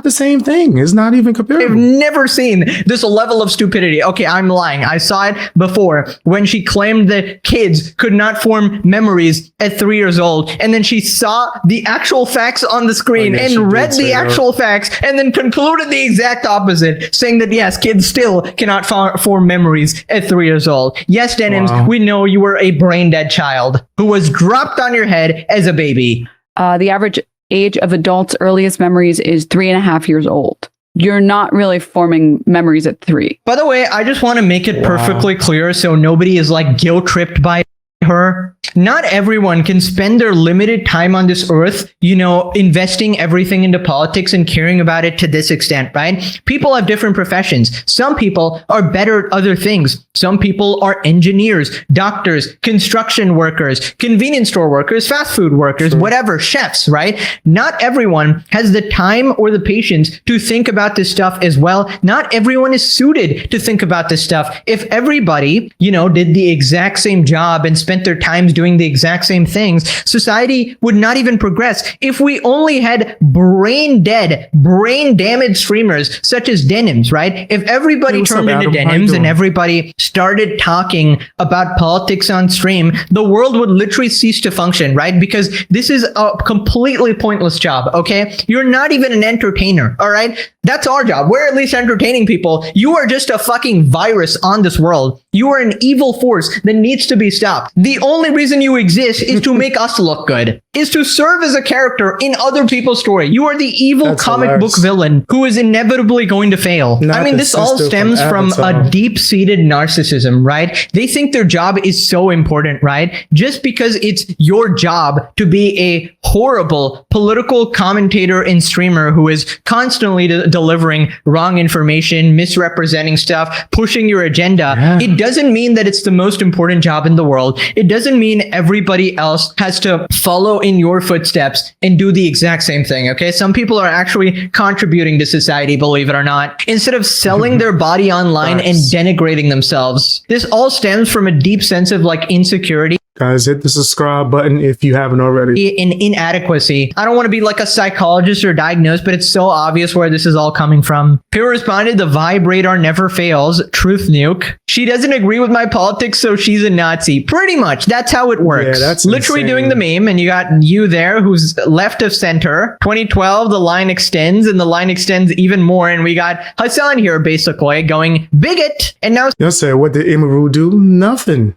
the same thing. It's not even comparable. I've never seen this level of stupidity. Okay, I'm lying. I saw it before when she claimed that kids could not form memories at 3 years old. And then she saw the actual facts on the screen and read the actual facts and then concluded the exact opposite, saying that, yes, kids still cannot form memories at 3 years old. Yes, Denims, we know you were a brain dead child who was dropped on your head as a baby. The average age of adults' earliest memories is 3.5 years old. You're not really forming memories at 3. By the way, I just want to make it perfectly clear so nobody is like guilt tripped by her. Not everyone can spend their limited time on this earth, investing everything into politics and caring about it to this extent, right? People have different professions. Some people are better at other things. Some people are engineers, doctors, construction workers, convenience store workers, fast food workers, whatever, chefs, right? Not everyone has the time or the patience to think about this stuff as well. Not everyone is suited to think about this stuff. If everybody, did the exact same job and spent their times doing the exact same things, society would not even progress. If we only had brain damaged streamers such as Denims, right? If everybody turned into Denims and everybody started talking about politics on stream, the world would literally cease to function, right? Because this is a completely pointless job, okay? You're not even an entertainer, all right? That's our job. We're at least entertaining people. You are just a fucking virus on this world. You are an evil force that needs to be stopped. The only reason you exist is to make us look good, is to serve as a character in other people's story. You are the evil comic book villain who is inevitably going to fail. This all stems from a deep-seated narcissism, right? They think their job is so important, right? Just because it's your job to be a horrible political commentator and streamer who is constantly delivering wrong information, misrepresenting stuff, pushing your agenda, it doesn't mean that it's the most important job in the world. It doesn't mean everybody else has to follow in your footsteps and do the exact same thing, okay? Some people are actually contributing to society, believe it or not, instead of selling their body online and denigrating themselves. This all stems from a deep sense of insecurity. Guys, hit the subscribe button if you haven't already. In inadequacy. I don't want to be like a psychologist or diagnose, but it's so obvious where this is all coming from. Peer responded, the vibrator never fails. Truth nuke. She doesn't agree with my politics, so she's a Nazi. Pretty much. That's how it works. Yeah, that's literally insane. Doing the meme, and you got you there who's left of center. 2012, the line extends, and the line extends even more, and we got Hasan here basically going bigot, and now Y'all say, what did Emiru do? Nothing.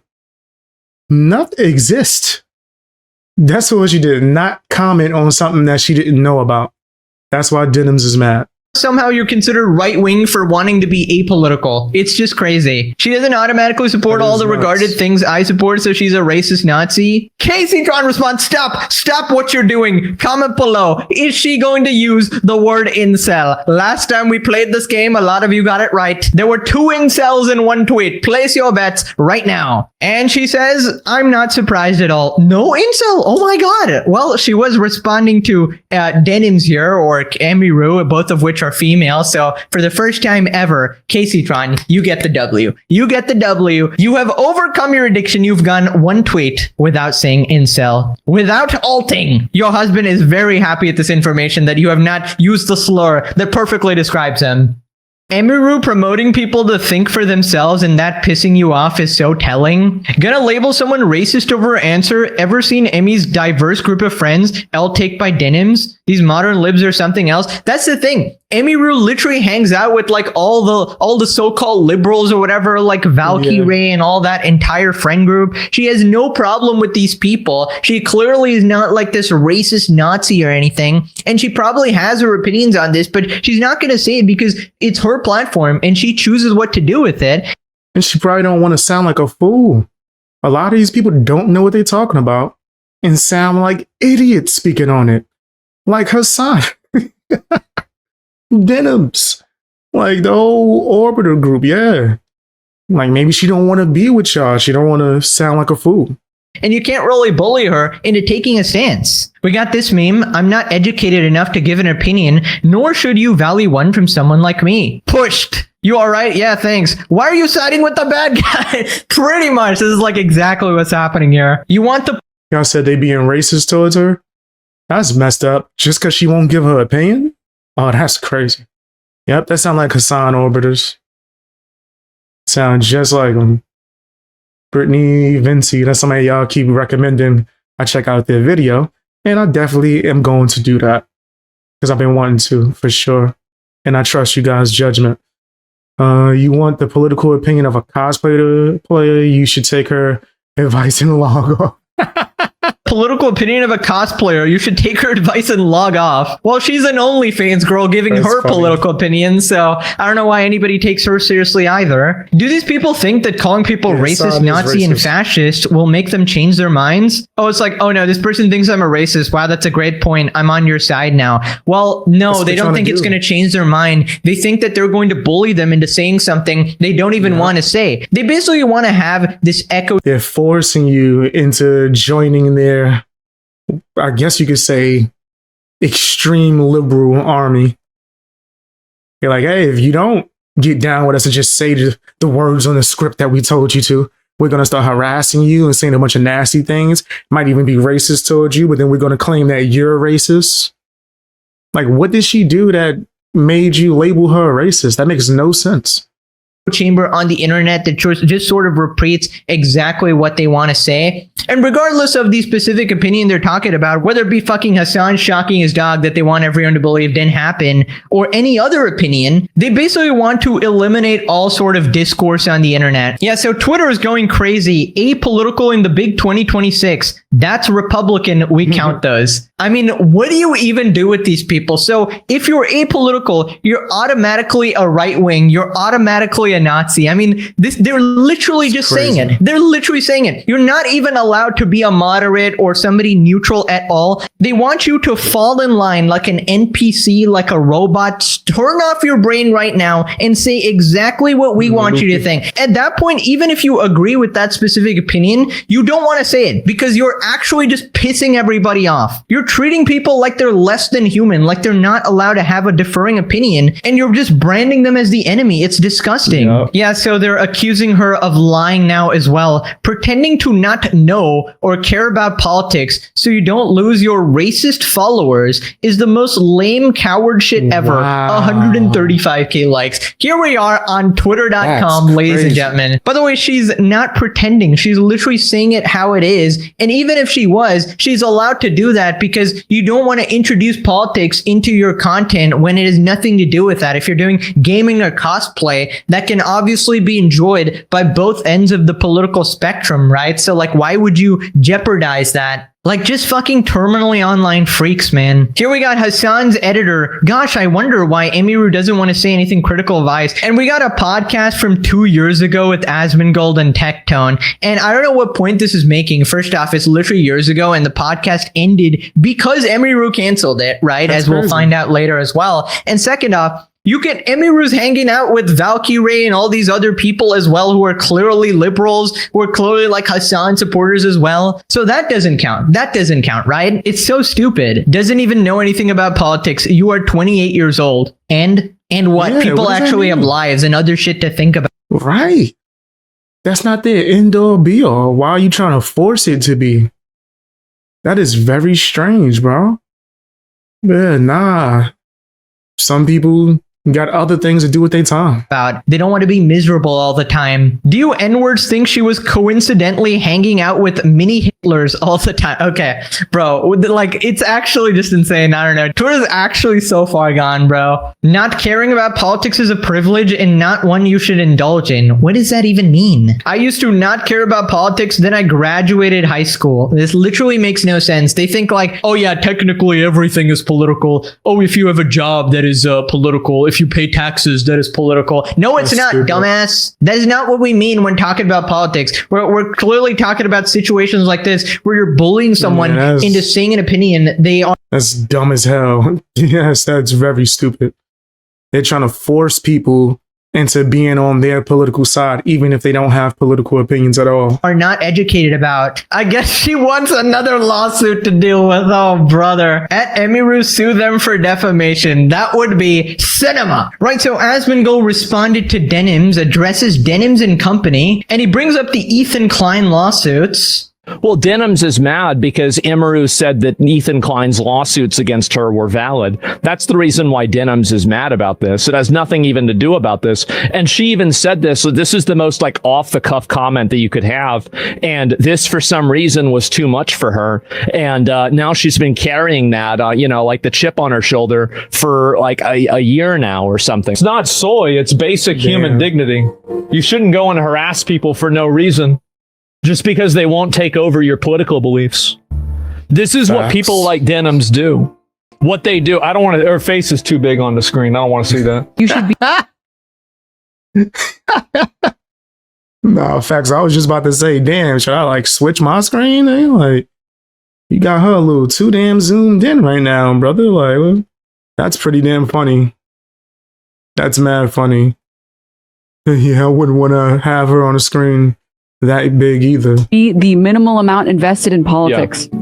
Nothing exists. That's what she did. Not comment on something that she didn't know about. That's why Denims is mad. somehow you're considered right-wing for wanting to be apolitical. It's just crazy. She doesn't automatically support all the regarded things I support, so she's a racist Nazi. Casey Tron responds, stop what you're doing. Comment below. Is she going to use the word incel? Last time we played this game, a lot of you got it right. There were 2 incels in one tweet. Place your bets right now. And she says, I'm not surprised at all. No incel? Oh my god. Well, she was responding to Denims here, or Emiru, both of which are female. So for the first time ever, Casey Tron, you get the W. You get the W. You have overcome your addiction. You've gone 1 tweet without saying incel, without alting. Your husband is very happy at this information that you have not used the slur that perfectly describes him. Emiru promoting people to think for themselves and that pissing you off is so telling. Gonna label someone racist over her answer. Ever seen Emmy's diverse group of friends? L take by Denims? These modern libs or something else? That's the thing. Emiru literally hangs out with like all the so-called liberals or whatever, like Valkyrie and all that entire friend group. She has no problem with these people. She clearly is not like this racist Nazi or anything. And she probably has her opinions on this, but she's not going to say it because it's her platform and she chooses what to do with it. And she probably don't want to sound like a fool. A lot of these people don't know what they're talking about and sound like idiots speaking on it. Like Hasan. Denims. Like the whole Orbiter group, yeah. Like maybe she don't want to be with y'all. She don't want to sound like a fool. And you can't really bully her into taking a stance. We got this meme. I'm not educated enough to give an opinion, nor should you value one from someone like me. Pushed. You all right? Yeah, thanks. Why are you siding with the bad guy? Pretty much. This is like exactly what's happening here. You want the... Y'all said they being racist towards her? That's messed up. Just because she won't give her opinion? Oh, that's crazy. Yep, that sound like Hasan Orbiters. Sound just like them. Brittany, Vinci, that's somebody y'all keep recommending I check out their video. And I definitely am going to do that. Because I've been wanting to, for sure. And I trust you guys' judgment. You want the political opinion of a cosplayer, you should take her advice and log off. Political opinion of a cosplayer, you should take her advice and log off. Well, she's an OnlyFans girl giving her political opinion, so I don't know why anybody takes her seriously either. Do these people think that calling people racist, Nazi, and fascist will make them change their minds? Oh, it's like, oh no, this person thinks I'm a racist. Wow, that's a great point. I'm on your side now. Well, no, they don't think it's going to change their mind. They think that they're going to bully them into saying something they don't even want to say. They basically want to have this echo. They're forcing you into joining their, I guess you could say, extreme liberal army. You're like, hey, if you don't get down with us and just say the words on the script that we told you to, we're going to start harassing you and saying a bunch of nasty things. Might even be racist towards you, but then we're going to claim that you're racist. Like, what did she do that made you label her a racist? That makes no sense. Chamber on the internet that just sort of repeats exactly what they want to say. And regardless of the specific opinion they're talking about, whether it be fucking Hasan shocking his dog that they want everyone to believe didn't happen, or any other opinion, they basically want to eliminate all sort of discourse on the internet. Yeah, so Twitter is going crazy. Apolitical in the big 2026. That's Republican. We count those. I mean, what do you even do with these people? So if you're apolitical, you're automatically a right wing. You're automatically a Nazi. I mean, they're literally just saying it. They're literally saying it. You're not even allowed to be a moderate or somebody neutral at all. They want you to fall in line like an NPC, like a robot. Turn off your brain right now and say exactly what we want you to think. At that point, even if you agree with that specific opinion, you don't want to say it because you're actually just pissing everybody off. You're treating people like they're less than human, like they're not allowed to have a differing opinion, and you're just branding them as the enemy. It's disgusting. Yep. Yeah, so they're accusing her of lying now as well, pretending to not know or care about politics so you don't lose your racist followers is the most lame coward shit ever. Wow. 135k likes. Here we are on twitter.com, ladies and gentlemen. By the way, she's not pretending. She's literally saying it how it is. And even if she was, she's allowed to do that because you don't want to introduce politics into your content when it has nothing to do with that. If you're doing gaming or cosplay, that can obviously be enjoyed by both ends of the political spectrum, right? So like, why would you jeopardize that? Like, just fucking terminally online freaks, man. Here we got Hasan's editor. Gosh, I wonder why Emiru doesn't want to say anything critical of Ice. And we got a podcast from 2 years ago with Asmongold and Tectone. And I don't know what point this is making. First off, it's literally years ago and the podcast ended because Emiru canceled it, right? As we'll find out later as well. And second off, you get Emiru's hanging out with Valkyrie and all these other people as well who are clearly liberals, who are clearly like Hasan supporters as well. So that doesn't count. That doesn't count, right? It's so stupid. Doesn't even know anything about politics. You are 28 years old. And what? Yeah, people what actually have lives and other shit to think about. Right. That's not their end all be all. Why are you trying to force it to be? That is very strange, bro. Yeah, nah. Some people got other things to do with their time. About they don't want to be miserable all the time. Do you N-words think she was coincidentally hanging out with mini Hitlers all the time? Okay, bro, like it's actually just insane. I don't know. Twitter's actually so far gone, bro. Not caring about politics is a privilege and not one you should indulge in. What does that even mean? I used to not care about politics, then I graduated high school. This literally makes no sense. They think like, oh yeah, technically everything is political. Oh, if you have a job that is political. If you pay taxes, that is political. No, it's not, stupid. Dumbass. That is not what we mean when talking about politics. We're clearly talking about situations like this where you're bullying someone into saying an opinion they are. That's dumb as hell. Yes, that's very stupid. They're trying to force people into being on their political side, even if they don't have political opinions at all. Are not educated about. I guess she wants another lawsuit to deal with. Oh, brother. At Emiru, sue them for defamation. That would be cinema. Right, so Asmongold responded to Denims, addresses Denims and Company, and he brings up the Ethan Klein lawsuits. Well, Denims is mad because Emiru said that Ethan Klein's lawsuits against her were valid. That's the reason why Denims is mad about this. It has nothing even to do about this. And she even said this. So this is the most like off the cuff comment that you could have. And this, for some reason, was too much for her. And now she's been carrying that, like the chip on her shoulder for like a year now or something. It's not soy. It's basic human dignity. You shouldn't go and harass people for no reason. Just because they won't take over your political beliefs. This is what people like Denims do. What they do. I don't want to... Her face is too big on the screen. I don't want to see that. You should be... No, facts. I was just about to say, damn, should I like switch my screen? Like, you got her a little too damn zoomed in right now, brother. Like, that's pretty damn funny. That's mad funny. Yeah, I wouldn't want to have her on the screen that big either. The minimal amount invested in politics. Yeah.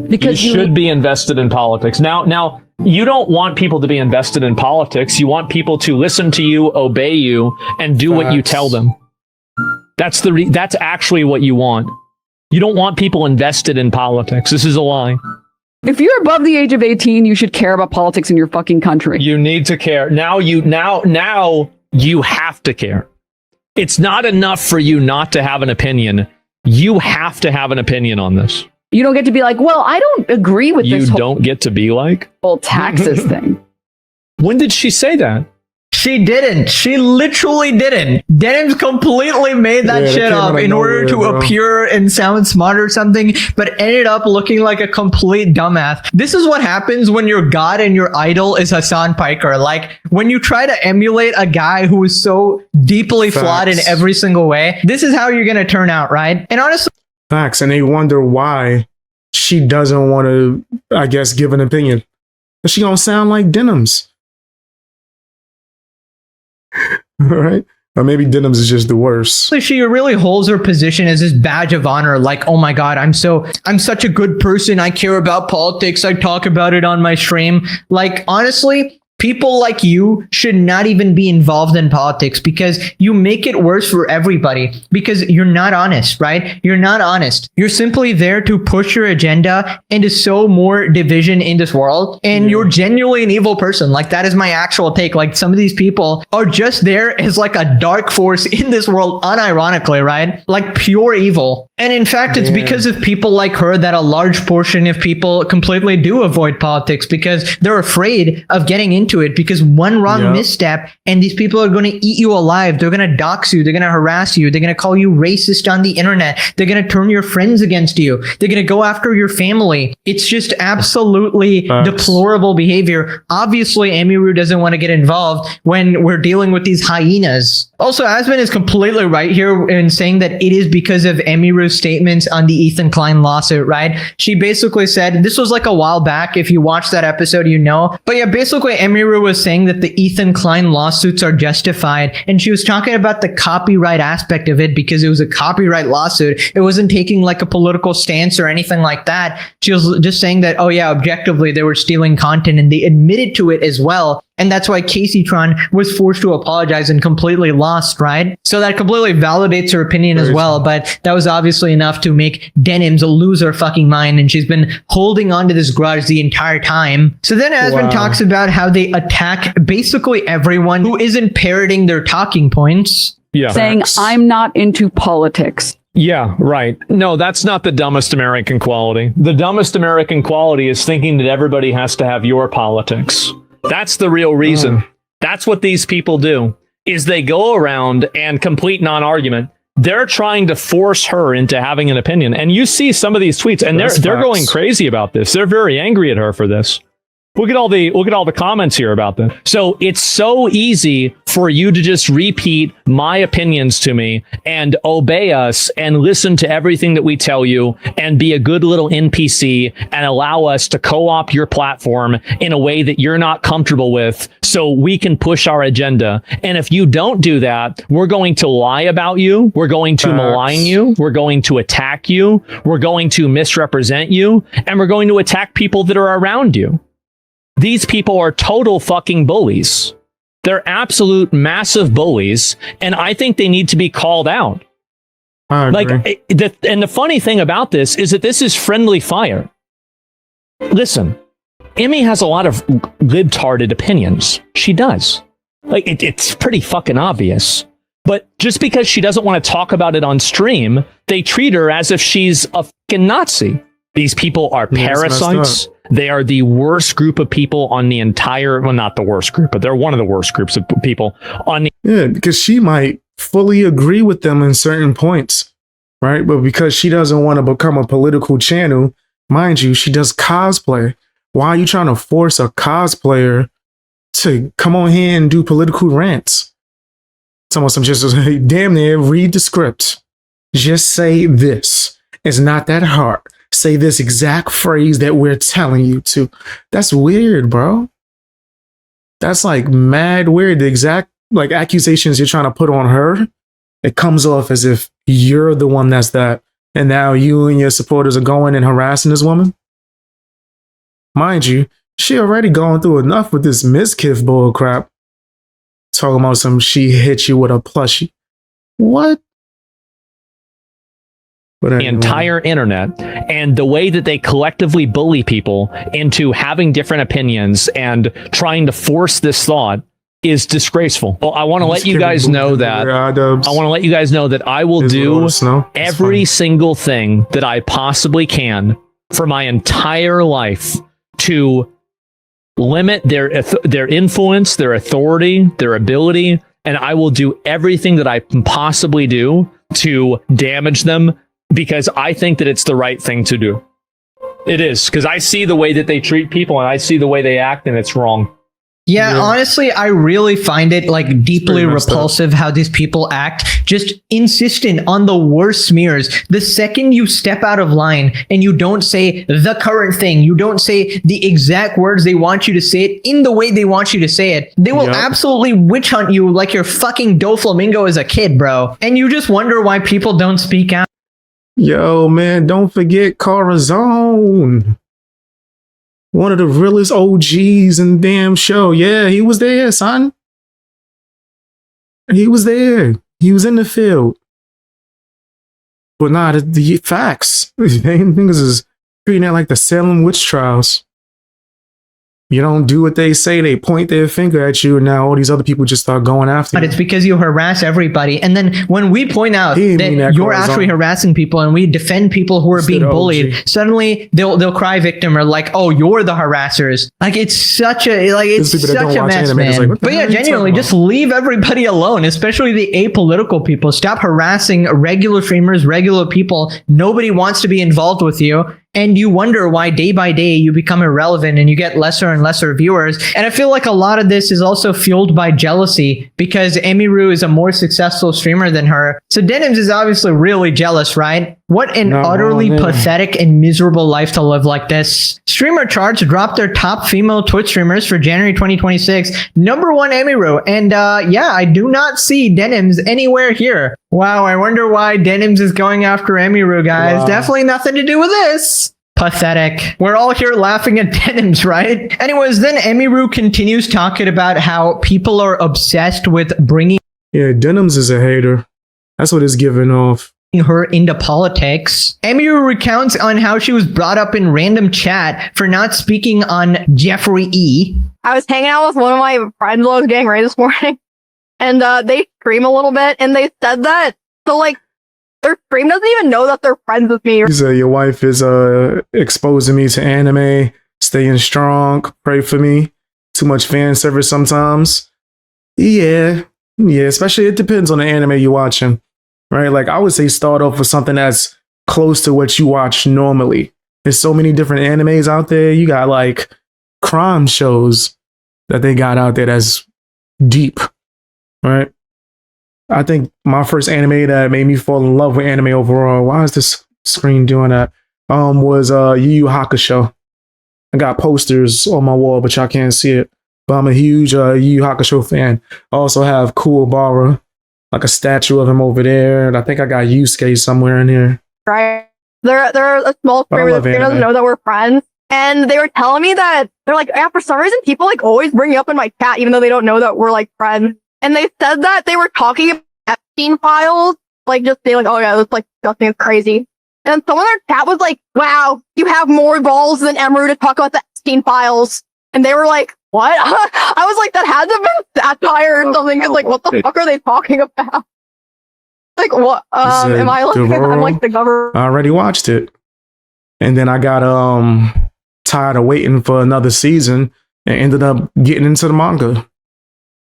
Because you should be invested in politics. Now, you don't want people to be invested in politics. You want people to listen to you, obey you, and do what you tell them. That's that's actually what you want. You don't want people invested in politics. This is a lie. If you're above the age of 18, you should care about politics in your fucking country. You need to care. Now you have to care. It's not enough for you not to have an opinion. You have to have an opinion on this. You don't get to be like, well, I don't agree with this. You don't get to be like? Whole taxes thing. When did she say that? She didn't. She literally didn't. Denims completely made that shit up in order to appear and sound smart or something, but ended up looking like a complete dumbass. This is what happens when your god and your idol is Hasan Piker. Like, when you try to emulate a guy who is so deeply flawed in every single way, this is how you're going to turn out, right? And honestly... Facts, and they wonder why she doesn't want to, I guess, give an opinion. She gonna sound like Denims. Right? Or maybe Denims is just the worst. She really holds her position as this badge of honor. Like, oh my God, I'm such a good person. I care about politics. I talk about it on my stream. Like, honestly, people like you should not even be involved in politics because you make it worse for everybody because you're not honest, right? You're not honest. You're simply there to push your agenda and to sow more division in this world. And you're genuinely an evil person. Like, that is my actual take. Like, some of these people are just there as like a dark force in this world, unironically, right? Like pure evil. And in fact, it's because of people like her that a large portion of people completely do avoid politics because they're afraid of getting into it, because one wrong misstep and these people are going to eat you alive. They're going to dox you. They're going to harass you. They're going to call you racist on the internet. They're going to turn your friends against you. They're going to go after your family. It's just absolutely deplorable behavior. Obviously, Emiru doesn't want to get involved when we're dealing with these hyenas. Also, Asman is completely right here in saying that it is because of Emiru's statements on the Ethan Klein lawsuit, right? She basically said, this was like a while back. If you watched that episode, you know. But yeah, basically Emiru was saying that the Ethan Klein lawsuits are justified. And she was talking about the copyright aspect of it because it was a copyright lawsuit. It wasn't taking like a political stance or anything like that. She was just saying that, oh yeah, objectively, they were stealing content and they admitted to it as well. and that's why Caseytron was forced to apologize and completely lost, right? So that completely validates her opinion as well, but that was obviously enough to make Denims lose her fucking mind, and she's been holding on to this grudge the entire time. So then Aspen talks about how they attack basically everyone who isn't parroting their talking points. Yeah. Saying, I'm not into politics. Yeah, right. No, that's not the dumbest American quality. The dumbest American quality is thinking that everybody has to have your politics. That's the real reason. That's what these people do, is they go around and complete non-argument. They're trying to force her into having an opinion. And you see some of these tweets, and they're going crazy about this. They're very angry at her for this. Look at all the comments here about this. So it's so easy for you to just repeat my opinions to me and obey us and listen to everything that we tell you and be a good little NPC and allow us to co-opt your platform in a way that you're not comfortable with so we can push our agenda. And if you don't do that, we're going to lie about you. We're going to malign you. We're going to attack you. We're going to misrepresent you. And we're going to attack people that are around you. These people are total fucking bullies. They're absolute massive bullies, and I think they need to be called out. And the funny thing about this is that this is friendly fire. Listen, Emmy has a lot of libtarded opinions. She does. Like, it's pretty fucking obvious. But just because she doesn't want to talk about it on stream, they treat her as if she's a fucking Nazi. These people are parasites. They are the worst group of people on the entire, well, not the worst group, but they're one of the worst groups of people on the. Yeah, because she might fully agree with them in certain points, right? But because she doesn't want to become a political channel, mind you, she does cosplay. Why are you trying to force a cosplayer to come on here and do political rants? It's almost just damn near read the script. Just say this. It's not that hard. Say this exact phrase that we're telling you to. That's weird, bro. That's like mad weird. The exact like accusations you're trying to put on her, it comes off as if you're the one that's that. And now you and your supporters are going and harassing this woman. Mind you, she already gone through enough with this Miskiff bull crap. Talking about some she hit you with a plushie. What? The entire internet, and the way that they collectively bully people into having different opinions and trying to force this thought is disgraceful. Well, I want to let you guys know that I will do every single thing that I possibly can for my entire life to limit their influence, their authority, their ability, and I will do everything that I can possibly do to damage them, because I think that it's the right thing to do. It is, because I see the way that they treat people and I see the way they act, and it's wrong. Yeah, honestly, I really find it like deeply repulsive how these people act, just insistent on the worst smears. The second you step out of line and you don't say the current thing, you don't say the exact words they want you to say it in the way they want you to say it, they will absolutely witch hunt you like you're fucking Doflamingo as a kid, bro. And you just wonder why people don't speak out. Yo, man, don't forget Corazon. One of the realest OGs in the damn show. Yeah, he was there, son. He was there. He was in the field. But nah, the facts. Niggas is treating it like the Salem witch trials. You don't do what they say, they point their finger at you, and now all these other people just start going after you. But it's because you harass everybody. And then when we point out that you're actually harassing people and we defend people who are being bullied, suddenly they'll cry victim or like, oh, you're the harassers. Like, it's such a mess, man. But yeah, genuinely, just leave everybody alone, especially the apolitical people. Stop harassing regular streamers, regular people. Nobody wants to be involved with you. And you wonder why day by day you become irrelevant and you get lesser and lesser viewers. And I feel like a lot of this is also fueled by jealousy because Emiru is a more successful streamer than her. So Denims is obviously really jealous, right? What an utterly pathetic and miserable life to live like this. Streamer charts dropped their top female Twitch streamers for January 2026. Number 1, Emiru. And yeah, I do not see Denims anywhere here. Wow, I wonder why Denims is going after Emiru, guys. Definitely nothing to do with this. Pathetic. We're all here laughing at Denims, right? Anyways, then Emiru continues talking about how people are obsessed with bringing Yeah, Denims is a hater. That's what it's giving off. her into politics. Emiru recounts on how she was brought up in random chat for not speaking on Jeffrey E. I was hanging out with one of my friends while I was getting ready this morning, and they stream a little bit, and they said that. So, like, their stream doesn't even know that they're friends with me. He said, your wife is exposing me to anime, staying strong, pray for me. Too much fan service sometimes. Yeah, especially it depends on the anime you're watching, right? Like, I would say start off with something that's close to what you watch normally. There's so many different animes out there. You got, like, crime shows that they got out there that's deep, right? I think my first anime that made me fall in love with anime overall, why is this screen doing that? Was Yu Yu Hakusho. I got posters on my wall, but y'all can't see it. But I'm a huge Yu Yu Hakusho fan. I also have Kuwabara, like a statue of him over there. And I think I got Yusuke somewhere in here. Right? They're a small streamer that doesn't know that we're friends. And they were telling me that they're like, yeah, for some reason, people like always bring you up in my chat, even though they don't know that we're like friends. And they said that they were talking about Epstein files, like just saying like, oh yeah, that's like disgusting, it's crazy. And someone in their chat was like, wow, you have more balls than Emiru to talk about the Epstein files. And they were like, what? I was like, that had to have been satire or something. Cause like, what the fuck are they talking about? Like, what? Am I like, I'm like the government? I already watched it. And then I got tired of waiting for another season and ended up getting into the manga.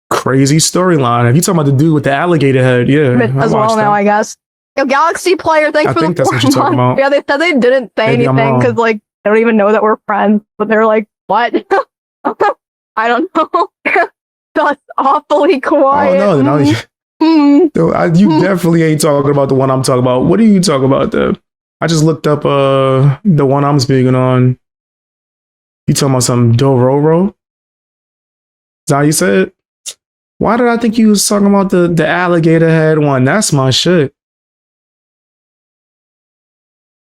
Crazy storyline. If you talking about the dude with the alligator head, yeah. As well now, I guess. Yo, Galaxy Player, thanks for the 4 months. Yeah, they said they didn't say anything because like they don't even know that we're friends. But they're like, what? I don't know. That's awfully quiet. Oh no, you definitely ain't talking about the one I'm talking about. What are you talking about though? I just looked up the one I'm speaking on. You talking about some Dororo? Is that how you said it? Why did I think you was talking about the alligator head one? That's my shit.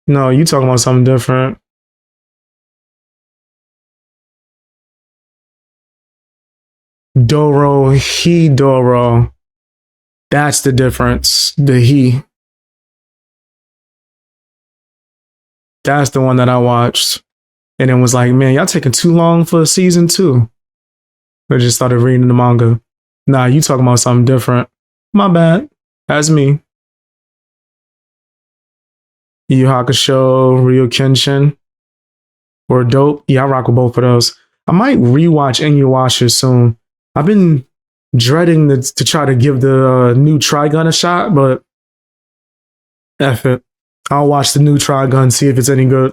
No, you talking about something different. Doro. That's the difference. The he. That's the one that I watched. And it was like, man, y'all taking too long for season 2. I just started reading the manga. Nah, you talking about something different. My bad. That's me. Yu Yu Hakusho, Ryu Kenshin, or Dope. Yeah, I rock with both of those. I might rewatch Inuyasha soon. I've been dreading to try to give the new Trigun a shot, but F it. I'll watch the new Trigun, see if it's any good.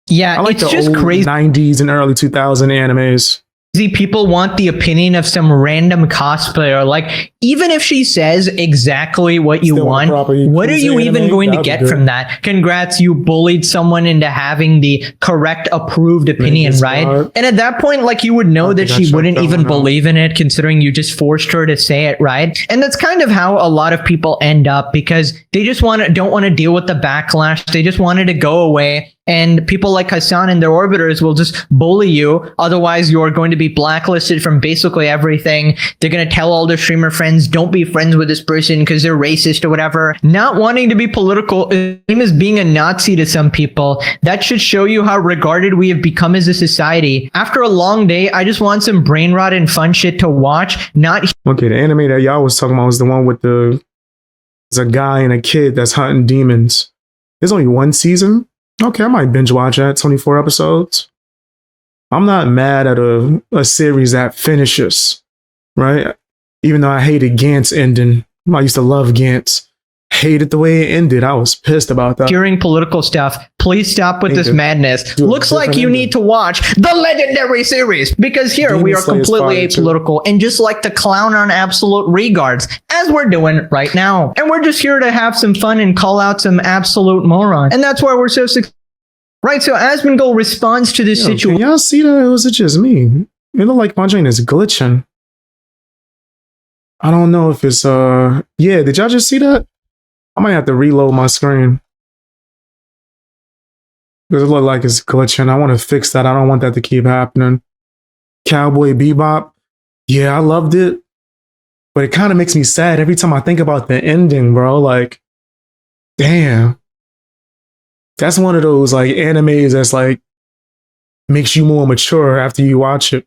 Yeah, I like it's the just old crazy. 90s and early 2000 animes. People want the opinion of some random cosplayer. Like, even if she says exactly what you want, what are you even going to get from that? Congrats, you bullied someone into having the correct approved opinion, right? And at that point, like, you would know that she wouldn't even believe in it, considering you just forced her to say it, right? And that's kind of how a lot of people end up, because they just don't want to deal with the backlash. They just wanted to go away. And people like Hasan and their orbiters will just bully you. Otherwise, you're going to be blacklisted from basically everything. They're going to tell all their streamer friends, don't be friends with this person because they're racist or whatever. Not wanting to be political is same as being a Nazi to some people. That should show you how regarded we have become as a society. After a long day, I just want some brain rot and fun shit to watch. Okay, the anime that y'all was talking about was the one with there's a guy and a kid that's hunting demons. There's only one season. Okay, I might binge watch that, 24 episodes. I'm not mad at a series that finishes, right? Even though I hated Gantz ending. I used to love Gantz. Hated the way it ended. I was pissed about that. During political stuff, please stop with this madness. Looks like you need to watch the legendary series, because here we are completely apolitical and just like to clown on absolute regards, as we're doing right now. And we're just here to have some fun and call out some absolute morons. And that's why we're so successful. Right, so Asmongold responds to this situation. Can y'all see that? Or was it just me? It looked like my joint is glitching. I don't know if it's yeah, did y'all just see that? I might have to reload my screen. Because it looked like it's glitching. I want to fix that. I don't want that to keep happening. Cowboy Bebop. Yeah, I loved it. But it kind of makes me sad every time I think about the ending, bro. Like, damn. That's one of those like animes that's like makes you more mature after you watch it.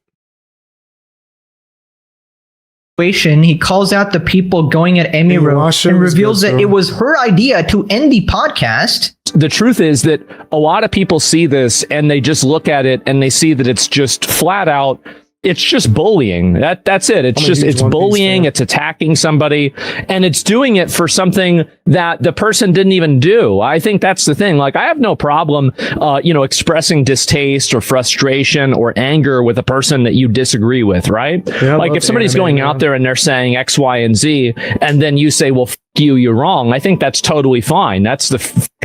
He calls out the people going at Emiru and reveals that it was her idea to end the podcast. The truth is that a lot of people see this and they just look at it and they see that it's just flat out, it's just bullying. That's it. It's bullying. It's attacking somebody, and it's doing it for something that the person didn't even do. I think that's the thing. Like, I have no problem, expressing distaste or frustration or anger with a person that you disagree with, right? Yeah, like if somebody's going out there and they're saying X, Y, and Z, and then you say, well, you, you're wrong. I think that's totally fine. That's the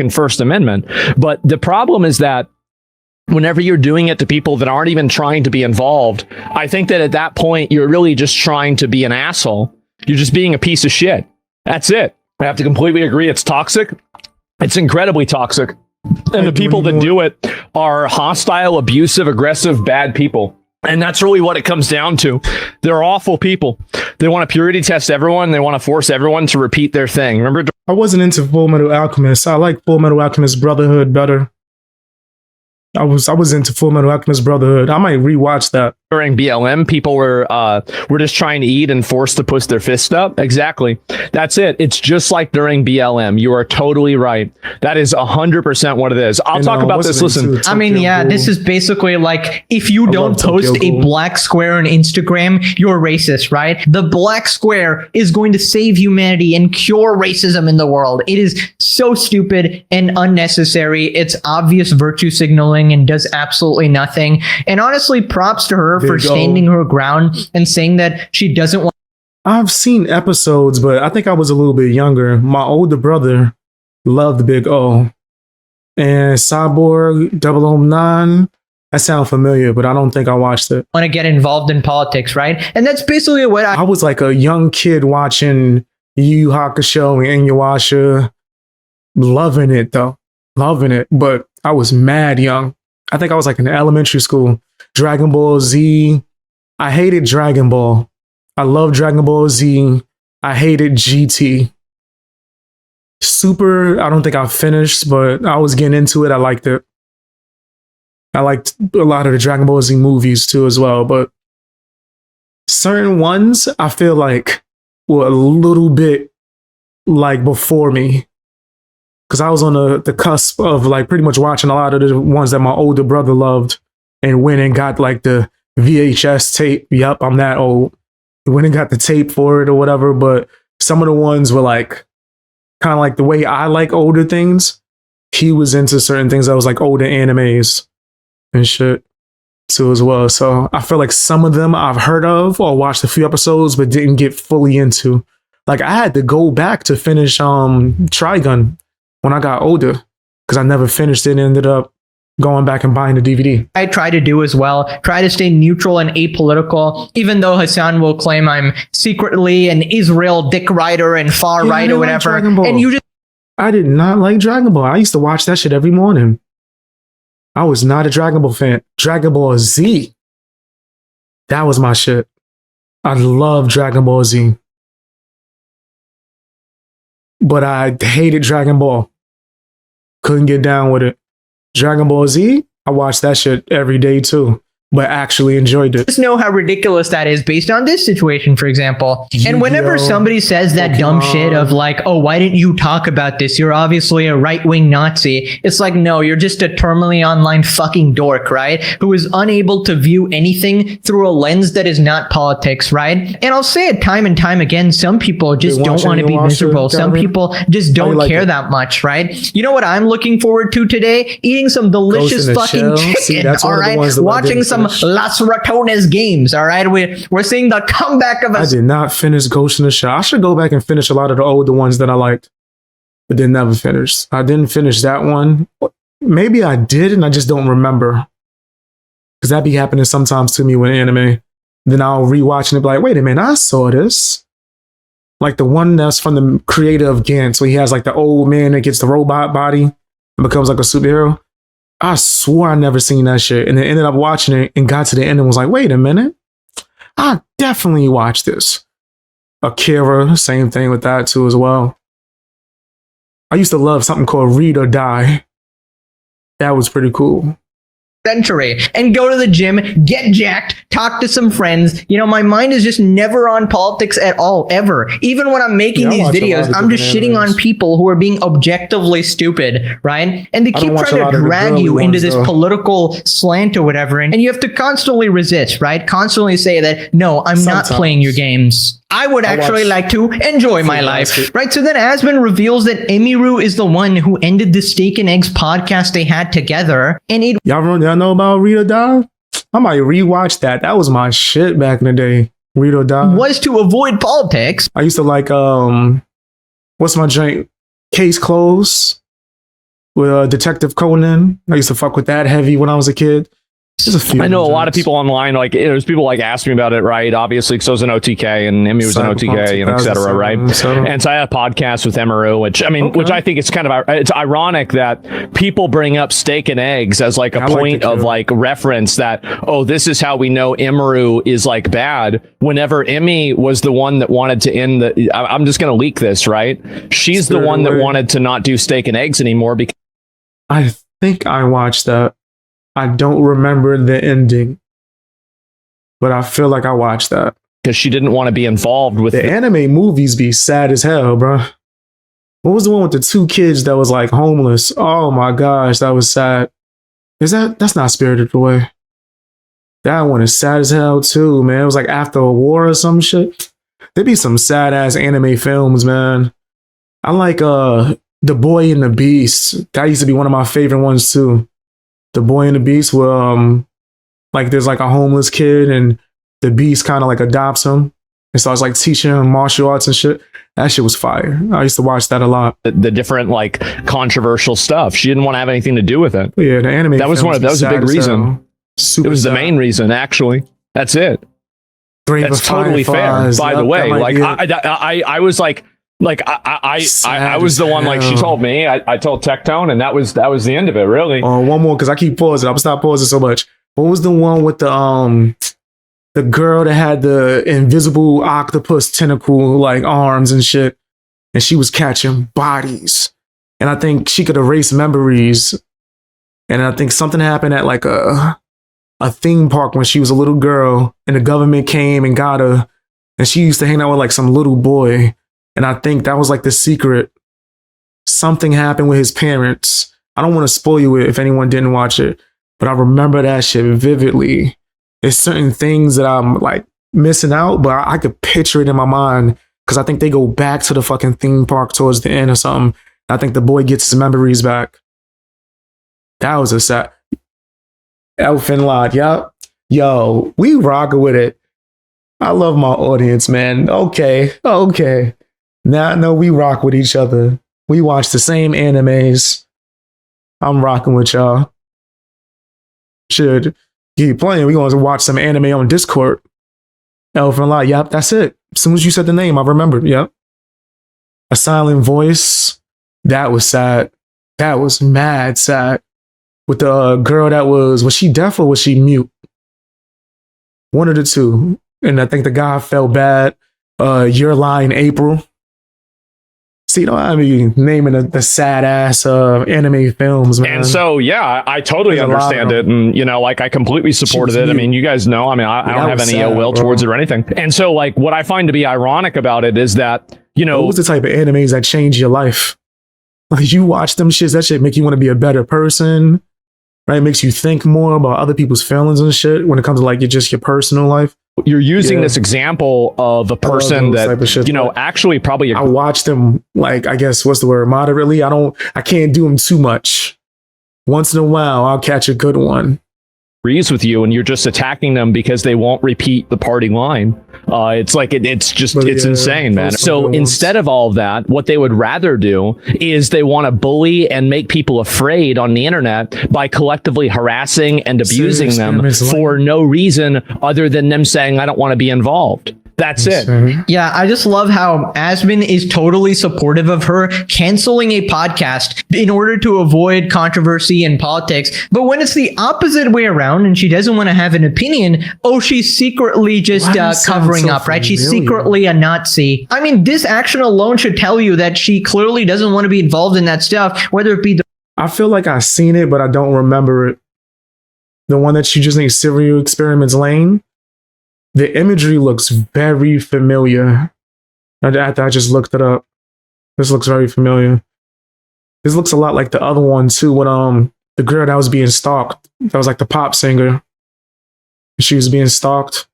First Amendment. But the problem is that whenever you're doing it to people that aren't even trying to be involved, I think that at that point, you're really just trying to be an asshole. You're just being a piece of shit. That's it. I have to completely agree. It's toxic. It's incredibly toxic. And the people that do it are hostile, abusive, aggressive, bad people. And that's really what it comes down to. They're awful people. They want to purity test everyone. They want to force everyone to repeat their thing. Remember? I wasn't into Full Metal Alchemist. I like Full Metal Alchemist Brotherhood better. I was into Full Metal Alchemist Brotherhood. I might rewatch that. During BLM, people were just trying to eat and forced to push their fist up. Exactly. That's it. It's just like during BLM. You are totally right. That is 100% what it is. I'll talk about this. Listen. I mean, yeah, this is basically like, if you don't post a black square on Instagram, you're racist, right? The black square is going to save humanity and cure racism in the world. It is so stupid and unnecessary. It's obvious virtue signaling and does absolutely nothing. And honestly, props to her for standing her ground and saying that she doesn't want. I've seen episodes, but I think I was a little bit younger. My older brother loved Big O. And Cyborg 009, that sounds familiar, but I don't think I watched it. Want to get involved in politics, right? And that's basically what I was like a young kid watching Yu Yu Hakusho and Inuyasha. Loving it, though. Loving it. But I was mad young. I think I was like in elementary school. Dragon Ball Z. I hated Dragon Ball. I love Dragon Ball Z. I hated GT. Super, I don't think I finished, but I was getting into it. I liked it. I liked a lot of the Dragon Ball Z movies too as well, but certain ones I feel like were a little bit like before me. Because I was on the cusp of like pretty much watching a lot of the ones that my older brother loved and went and got like the VHS tape. Yup, I'm that old. Went and got the tape for it or whatever. But some of the ones were like kind of like the way I like older things. He was into certain things that was like older animes and shit too as well. So I feel like some of them I've heard of or watched a few episodes but didn't get fully into. Like I had to go back to finish Trigun when I got older, because I never finished it and ended up going back and buying the DVD. I try to do as well. Try to stay neutral and apolitical, even though Hasan will claim I'm secretly an Israel dick rider and far right or whatever. And you just... I did not like Dragon Ball. I used to watch that shit every morning. I was not a Dragon Ball fan. Dragon Ball Z. That was my shit. I love Dragon Ball Z. But I hated Dragon Ball. Couldn't get down with it. Dragon Ball Z, I watched that shit every day too, but actually enjoyed it. Just know how ridiculous that is based on this situation, for example. And whenever somebody says that dumb shit of like, oh, why didn't you talk about this? You're obviously a right-wing Nazi. It's like, no, you're just a terminally online fucking dork, right? Who is unable to view anything through a lens that is not politics, right? And I'll say it time and time again, some people just don't want to be miserable. Some people just don't care that much, right? You know what I'm looking forward to today? Eating some delicious fucking chicken, all right? Watching some Las Ratones games, all right? We're seeing the comeback of I did not finish Ghost in the Shell. I should go back and finish a lot of the older ones that I liked, but then never finished. I didn't finish that one. Maybe I did, and I just don't remember. Because that be happening sometimes to me with anime. Then I'll rewatch and be like, wait a minute, I saw this. Like the one that's from the creator of Gantz, where he has like the old man that gets the robot body and becomes like a superhero. I swore I never seen that shit. And then ended up watching it and got to the end and was like, wait a minute. I definitely watched this. Akira, same thing with that too as well. I used to love something called Read or Die. That was pretty cool. Century and go to the gym, get jacked, talk to some friends. You know, my mind is just never on politics at all, ever. Even when I'm making these videos, I'm just shitting on people who are being objectively stupid, right? And they keep trying to drag you into this political slant or whatever. And you have to constantly resist, right? Constantly say that, no, I'm not playing your games. I would actually like to enjoy my life, right? So then Asmon reveals that Emiru is the one who ended the Steak and Eggs podcast they had together. And it y'all know about Read or Die? I might rewatch that. That was my shit back in the day. Read or Die was to avoid politics. I used to like what's my joint? Case Closed with Detective Conan. I used to fuck with that heavy when I was a kid. I know a lot of people online, like there's people like ask me about it, right? Obviously, because I was an OTK and Emiru was an OTK and etc. Right? And so I had a podcast with Emiru, which I think it's kind of it's ironic that people bring up Steak and Eggs as like a point of like reference that, oh, this is how we know Emiru is like bad. Whenever Emmy was the one that wanted to end the, I'm just going to leak this, right? She's the one that wanted to not do Steak and Eggs anymore because I think I watched that. I don't remember the ending, but I feel like I watched that. Because she didn't want to be involved with the anime movies be sad as hell, bro. What was the one with the two kids that was like homeless? Oh my gosh, that was sad. That's not Spirited Away. That one is sad as hell too, man. It was like after a war or some shit. There be some sad ass anime films, man. I like The Boy and the Beast. That used to be one of my favorite ones too. The Boy and the Beast, where like there's like a homeless kid and the Beast kind of like adopts him and starts like teaching him martial arts and shit. That shit was fire. I used to watch that a lot. The different like controversial stuff. She didn't want to have anything to do with it. Yeah, the anime. That was a big reason. It was the main reason, actually. That's it. That's totally fair. By the way, like I was like. I was the one, like she told me, I told Tectone, and that was the end of it, really. One more, because I keep pausing. I'm gonna stop pausing so much. What was the one with the girl that had the invisible octopus tentacle like arms and shit, and she was catching bodies, and I think she could erase memories, and I think something happened at like a theme park when she was a little girl, and the government came and got her, and she used to hang out with like some little boy. And I think that was like the secret. Something happened with his parents. I don't want to spoil you it if anyone didn't watch it, but I remember that shit vividly. There's certain things that I'm like missing out, but I could picture it in my mind because I think they go back to the fucking theme park towards the end or something. I think the boy gets his memories back. That was a sad. Elfin Lot, yup. Yo, we rocking with it. I love my audience, man. Okay. Now I know we rock with each other. We watch the same animes. I'm rocking with y'all. Should keep playing. We going to watch some anime on Discord. Elfin Lot, yep, that's it. As soon as you said the name, I remembered. Yep. A Silent Voice. That was sad. That was mad sad. With the girl that was she deaf or was she mute? One of the two. And I think the guy felt bad. Your Line April. See, you know, I mean, naming the sad ass anime films, man. And so, yeah, I totally understand it. And, you know, like I completely supported it. I mean, you guys know, I mean, I don't have any ill will towards it or anything. And so, like, what I find to be ironic about it is that, you know, those are the type of animes that change your life. Like, you watch them shits, that shit make you want to be a better person, right? It makes you think more about other people's feelings and shit when it comes to like your personal life. You're using this example of a person that, you know, actually probably... I watch them, like, I guess, what's the word? Moderately. I can't do them too much. Once in a while, I'll catch a good one. Agrees with you, and you're just attacking them because they won't repeat the party line. It's like, it's insane, man. So instead of all of that, what they would rather do is they want to bully and make people afraid on the internet by collectively harassing and abusing them for no reason other than them saying, I don't want to be involved. That's it. Yeah, I just love how Asmin is totally supportive of her canceling a podcast in order to avoid controversy in politics. But when it's the opposite way around and she doesn't want to have an opinion, oh, she's secretly just covering up, right? She's secretly a Nazi. I mean, this action alone should tell you that she clearly doesn't want to be involved in that stuff, whether it be the... I feel like I've seen it, but I don't remember it. The one that she just named Serial Experiments Lane. The imagery looks very familiar. I just looked it up. This looks very familiar. This looks a lot like the other one too, with the girl that was being stalked. That was like the pop singer. She was being stalked.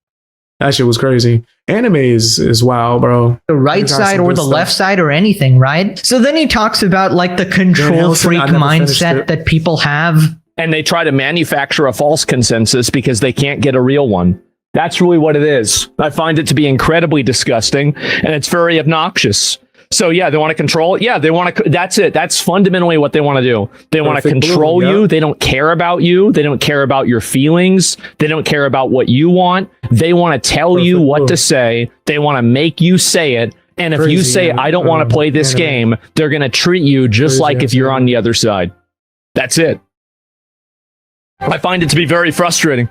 That shit was crazy. Anime is wild, bro. The right side or the left side or anything, right? So then he talks about like the control freak mindset that people have. And they try to manufacture a false consensus because they can't get a real one. That's really what it is. I find it to be incredibly disgusting, and it's very obnoxious. So yeah, they want to control it. Yeah, they want to. That's it. That's fundamentally what they want to do. They want to control you. They don't care about you. They don't care about your feelings. They don't care about what you want. They want to tell you what to say. They want to make you say it. And if you say, I don't want to play this game, they're going to treat you just like if you're on the other side. That's it. I find it to be very frustrating.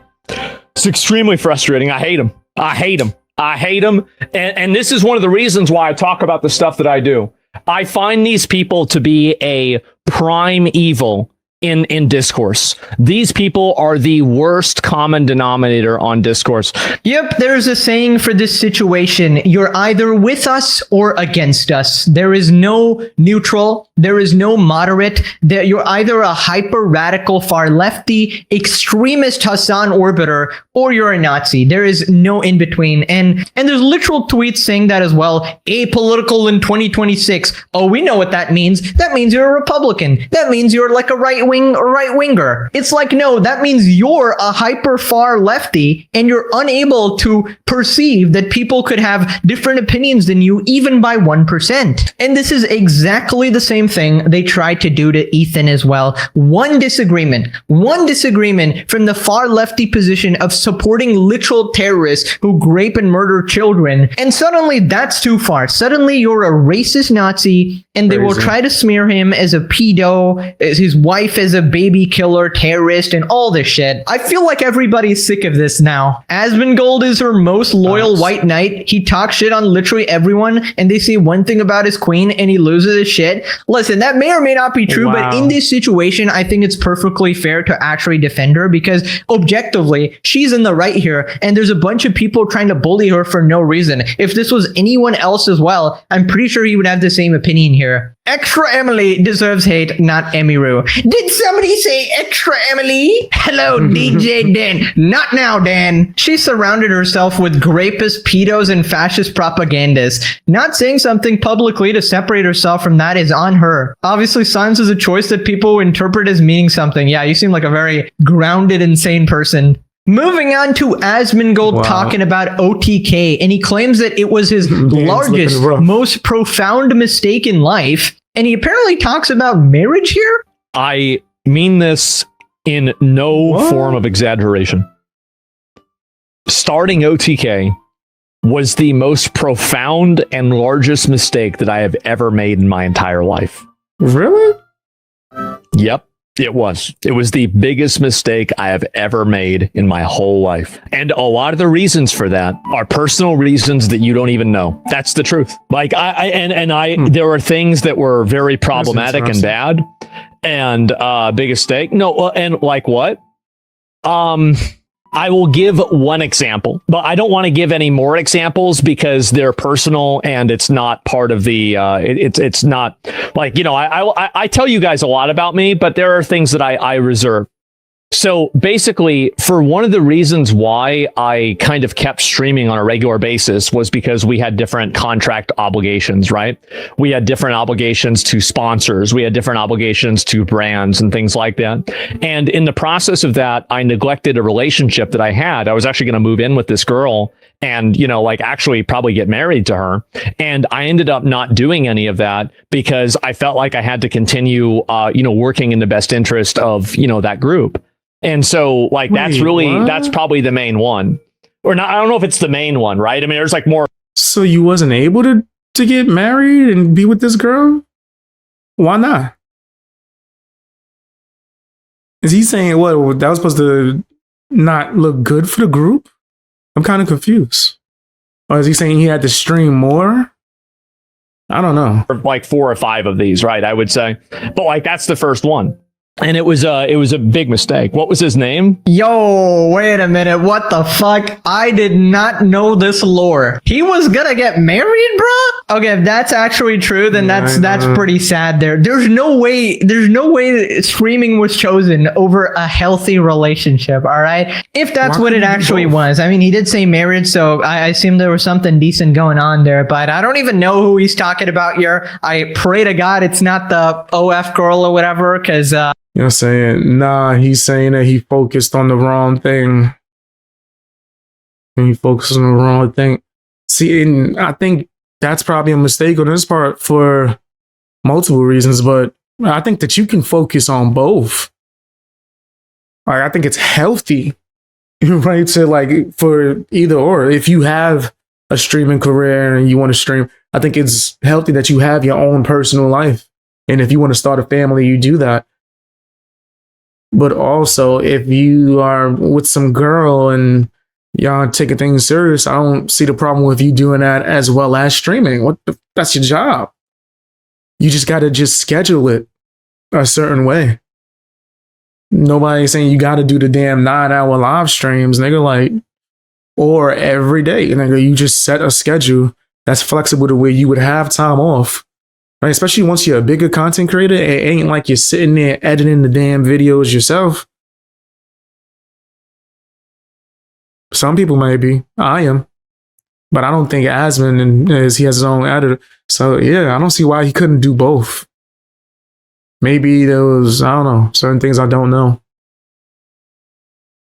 It's extremely frustrating. I hate them. I hate them. I hate them. And this is one of the reasons why I talk about the stuff that I do. I find these people to be a prime evil in discourse. These people are the worst common denominator on discourse. Yep, there's a saying for this situation. You're either with us or against us. There is no neutral. There is no moderate. You're either a hyper radical far lefty extremist Hasan orbiter, or you're a Nazi. There is no in between. And there's literal tweets saying that as well. Apolitical in 2026. Oh, we know what that means. That means you're a Republican. That means you're like a right-winger. It's like, no, that means you're a hyper far lefty and you're unable to perceive that people could have different opinions than you even by 1%. And this is exactly the same thing they tried to do to Ethan as well. One disagreement from the far lefty position of supporting literal terrorists who rape and murder children. And suddenly that's too far. Suddenly you're a racist Nazi and they will try to smear him as a pedo, as his wife as a baby killer, terrorist, and all this shit. I feel like everybody's sick of this now. Asmongold is her most loyal white knight. He talks shit on literally everyone, and they say one thing about his queen, and he loses his shit. Listen, that may or may not be true, but in this situation, I think it's perfectly fair to actually defend her, because objectively, she's in the right here, and there's a bunch of people trying to bully her for no reason. If this was anyone else as well, I'm pretty sure he would have the same opinion here. Extra Emily deserves hate, not Emiru. Did somebody say extra Emily? Hello, DJ Dan. Not now, Dan. She surrounded herself with rapists, pedos, and fascist propagandists. Not saying something publicly to separate herself from that is on her. Obviously, science is a choice that people interpret as meaning something. Yeah, you seem like a very grounded, insane person. Moving on to Asmongold talking about OTK, and he claims that it was his largest, most profound mistake in life, and he apparently talks about marriage here? I mean this in no form of exaggeration. Starting OTK was the most profound and largest mistake that I have ever made in my entire life. Really? Yep. It was the biggest mistake I have ever made in my whole life. And a lot of the reasons for that are personal reasons that you don't even know. That's the truth. Like there were things that were very problematic and bad, and biggest mistake. No, and like what? I will give one example, but I don't want to give any more examples because they're personal and it's not part of the, it's not like, you know, I tell you guys a lot about me, but there are things that I reserve. So basically, for one of the reasons why I kind of kept streaming on a regular basis was because we had different contract obligations, right? We had different obligations to sponsors. We had different obligations to brands and things like that. And in the process of that, I neglected a relationship that I had. I was actually going to move in with this girl and, you know, like actually probably get married to her. And I ended up not doing any of that because I felt like I had to continue, working in the best interest of, that group. And so like, that's probably the main one. Or not, I don't know if it's the main one, right? I mean, there's like more. So you wasn't able to get married and be with this girl? Why not? Is he saying what that was supposed to not look good for the group? I'm kind of confused. Or is he saying he had to stream more? I don't know. Like 4 or 5 of these, right? I would say, but like that's the first one. And it was a big mistake. What was his name? Yo, wait a minute. What the fuck? I did not know this lore. He was gonna get married, bruh? Okay, if that's actually true, then that's pretty sad there. There's no way that streaming was chosen over a healthy relationship, all right? If that's what it actually was. I mean, he did say marriage, so I assume there was something decent going on there, but I don't even know who he's talking about here. I pray to God it's not the OF girl or whatever, because you know what I'm saying? Nah, he's saying that he focused on the wrong thing. And he focused on the wrong thing. See, and I think that's probably a mistake on this part for multiple reasons, but I think that you can focus on both. I think it's healthy, right? To like for either or. If you have a streaming career and you want to stream, I think it's healthy that you have your own personal life. And if you want to start a family, you do that. But also, if you are with some girl and y'all taking things serious, I don't see the problem with you doing that as well as streaming. That's your job. You just got to just schedule it a certain way. Nobody's saying you got to do the damn 9-hour live streams, nigga, like, or every day. Nigga, you just set a schedule that's flexible to where you would have time off. Right? Especially once you're a bigger content creator, it ain't like you're sitting there editing the damn videos yourself. Some people may be. I am. But I don't think Asmon he has his own editor. So yeah, I don't see why he couldn't do both. Maybe there was, I don't know, certain things I don't know.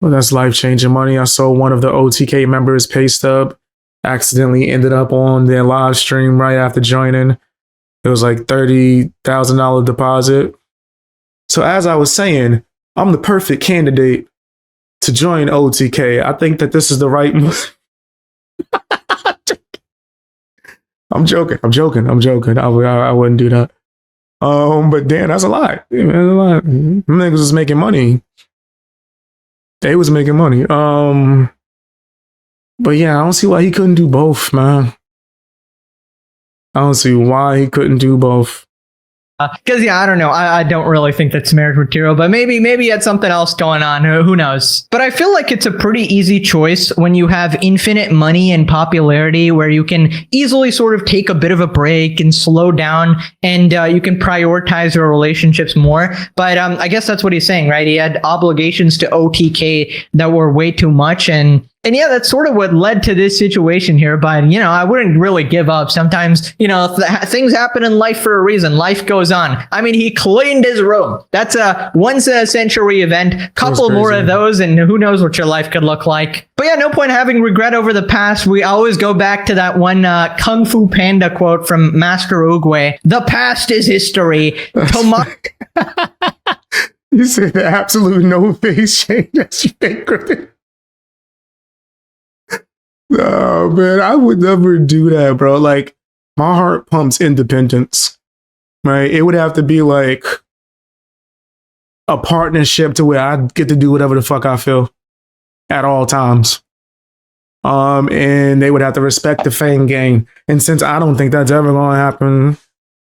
Well, that's life-changing money. I saw one of the OTK members' pay stub accidentally ended up on their live stream right after joining. It was like $30,000 deposit. So as I was saying, I'm the perfect candidate to join OTK. I think that this is the right move. I'm joking. I wouldn't do that. But damn, that's a lot. That's a lot. Them niggas was making money. They was making money. But yeah, I don't see why he couldn't do both, man. I don't see why he couldn't do both. Because yeah, I don't know. I don't really think that's marriage material, but maybe he had something else going on. Who knows? But I feel like it's a pretty easy choice when you have infinite money and popularity, where you can easily sort of take a bit of a break and slow down, and you can prioritize your relationships more. But I guess that's what he's saying, right? He had obligations to OTK that were way too much, and yeah, that's sort of what led to this situation here. But, you know, I wouldn't really give up. Sometimes, you know, things happen in life for a reason. Life goes on. I mean, he cleaned his room. That's a once in a century event. Couple more of those, and who knows what your life could look like. But yeah, no point having regret over the past. We always go back to that one Kung Fu Panda quote from Master Oogway. The past is history. You say the absolute no face change. That's your favorite. Oh man, I would never do that, bro. Like, my heart pumps independence, right? It would have to be like a partnership to where I get to do whatever the fuck I feel at all times. And they would have to respect the Fang gang. And since I don't think that's ever going to happen,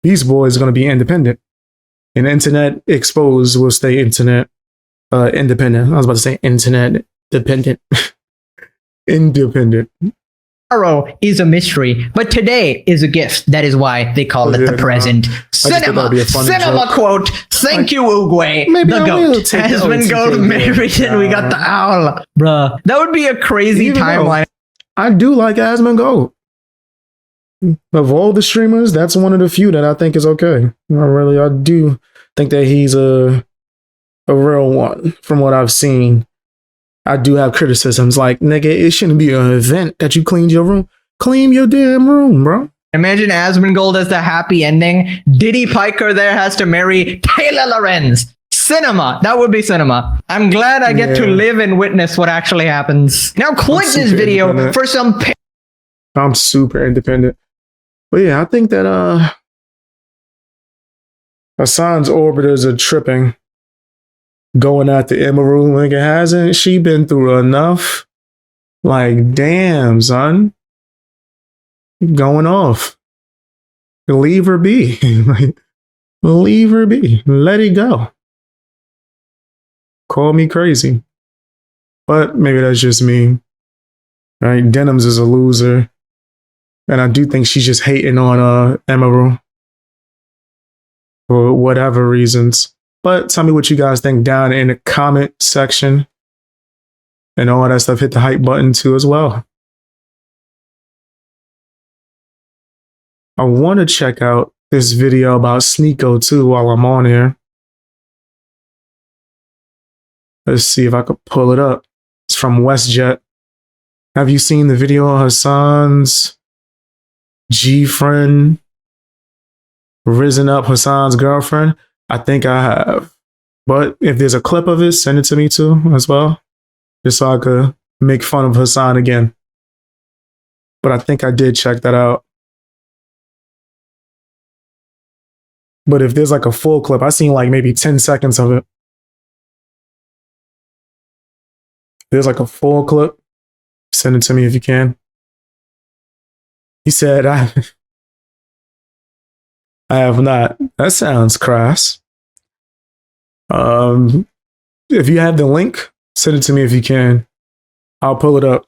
these boys are going to be independent. And internet exposed will stay internet independent. I was about to say internet dependent. Independent. Tomorrow is a mystery, but today is a gift. That is why they call it the present. Cinema quote. Thank you, Oogway. Maybe the goat has been goat married, and we got the owl, bruh. That would be a crazy timeline. I do like Asmongold. Of all the streamers, that's one of the few that I think is okay. I do think that he's a real one from what I've seen. I do have criticisms like, nigga, it shouldn't be an event that you cleaned your room. Clean your damn room, bro. Imagine Asmongold as the happy ending. Diddy Piker there has to marry Taylor Lorenz. Cinema. That would be cinema. I'm glad I get to live and witness what actually happens. Now click this video for some... I'm super independent. But yeah, I think that Hasan's orbiters are tripping. Going after Emiru, like, hasn't she been through enough? Like, damn, son. Going off. Leave her be. Like, leave her be. Let it go. Call me crazy. But maybe that's just me. Right? Denims is a loser. And I do think she's just hating on Emiru. For whatever reasons. But tell me what you guys think down in the comment section. And all that stuff. Hit the hype button too as well. I want to check out this video about Sneako too while I'm on here. Let's see if I could pull it up. It's from WestJet. Have you seen the video of Hasan's G-friend risen up Hasan's girlfriend? I think I have. But if there's a clip of it, send it to me too as well. Just so I could make fun of Hasan again. But I think I did check that out. But if there's like a full clip, I seen like maybe 10 seconds of it. There's like a full clip. Send it to me if you can. He said, I have not. That sounds crass. If you have the link, send it to me if you can. I'll pull it up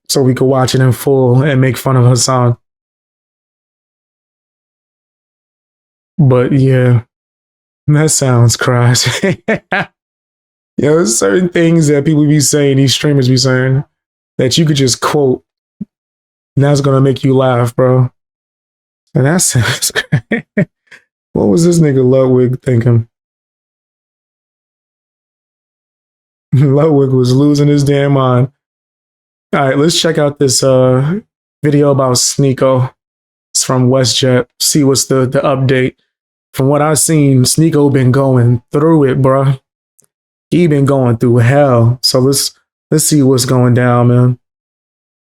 so we can watch it in full and make fun of Hasan. But yeah, that sounds crass. You know, there's certain things that people be saying, these streamers be saying, that you could just quote, and that's gonna make you laugh, bro. And that sounds great. What was this nigga Ludwig thinking? Ludwig was losing his damn mind. All right, let's check out this video about Sneako. It's from WestJet. See what's the update. From what I've seen, Sneako been going through it, bro. He been going through hell. So let's see what's going down, man.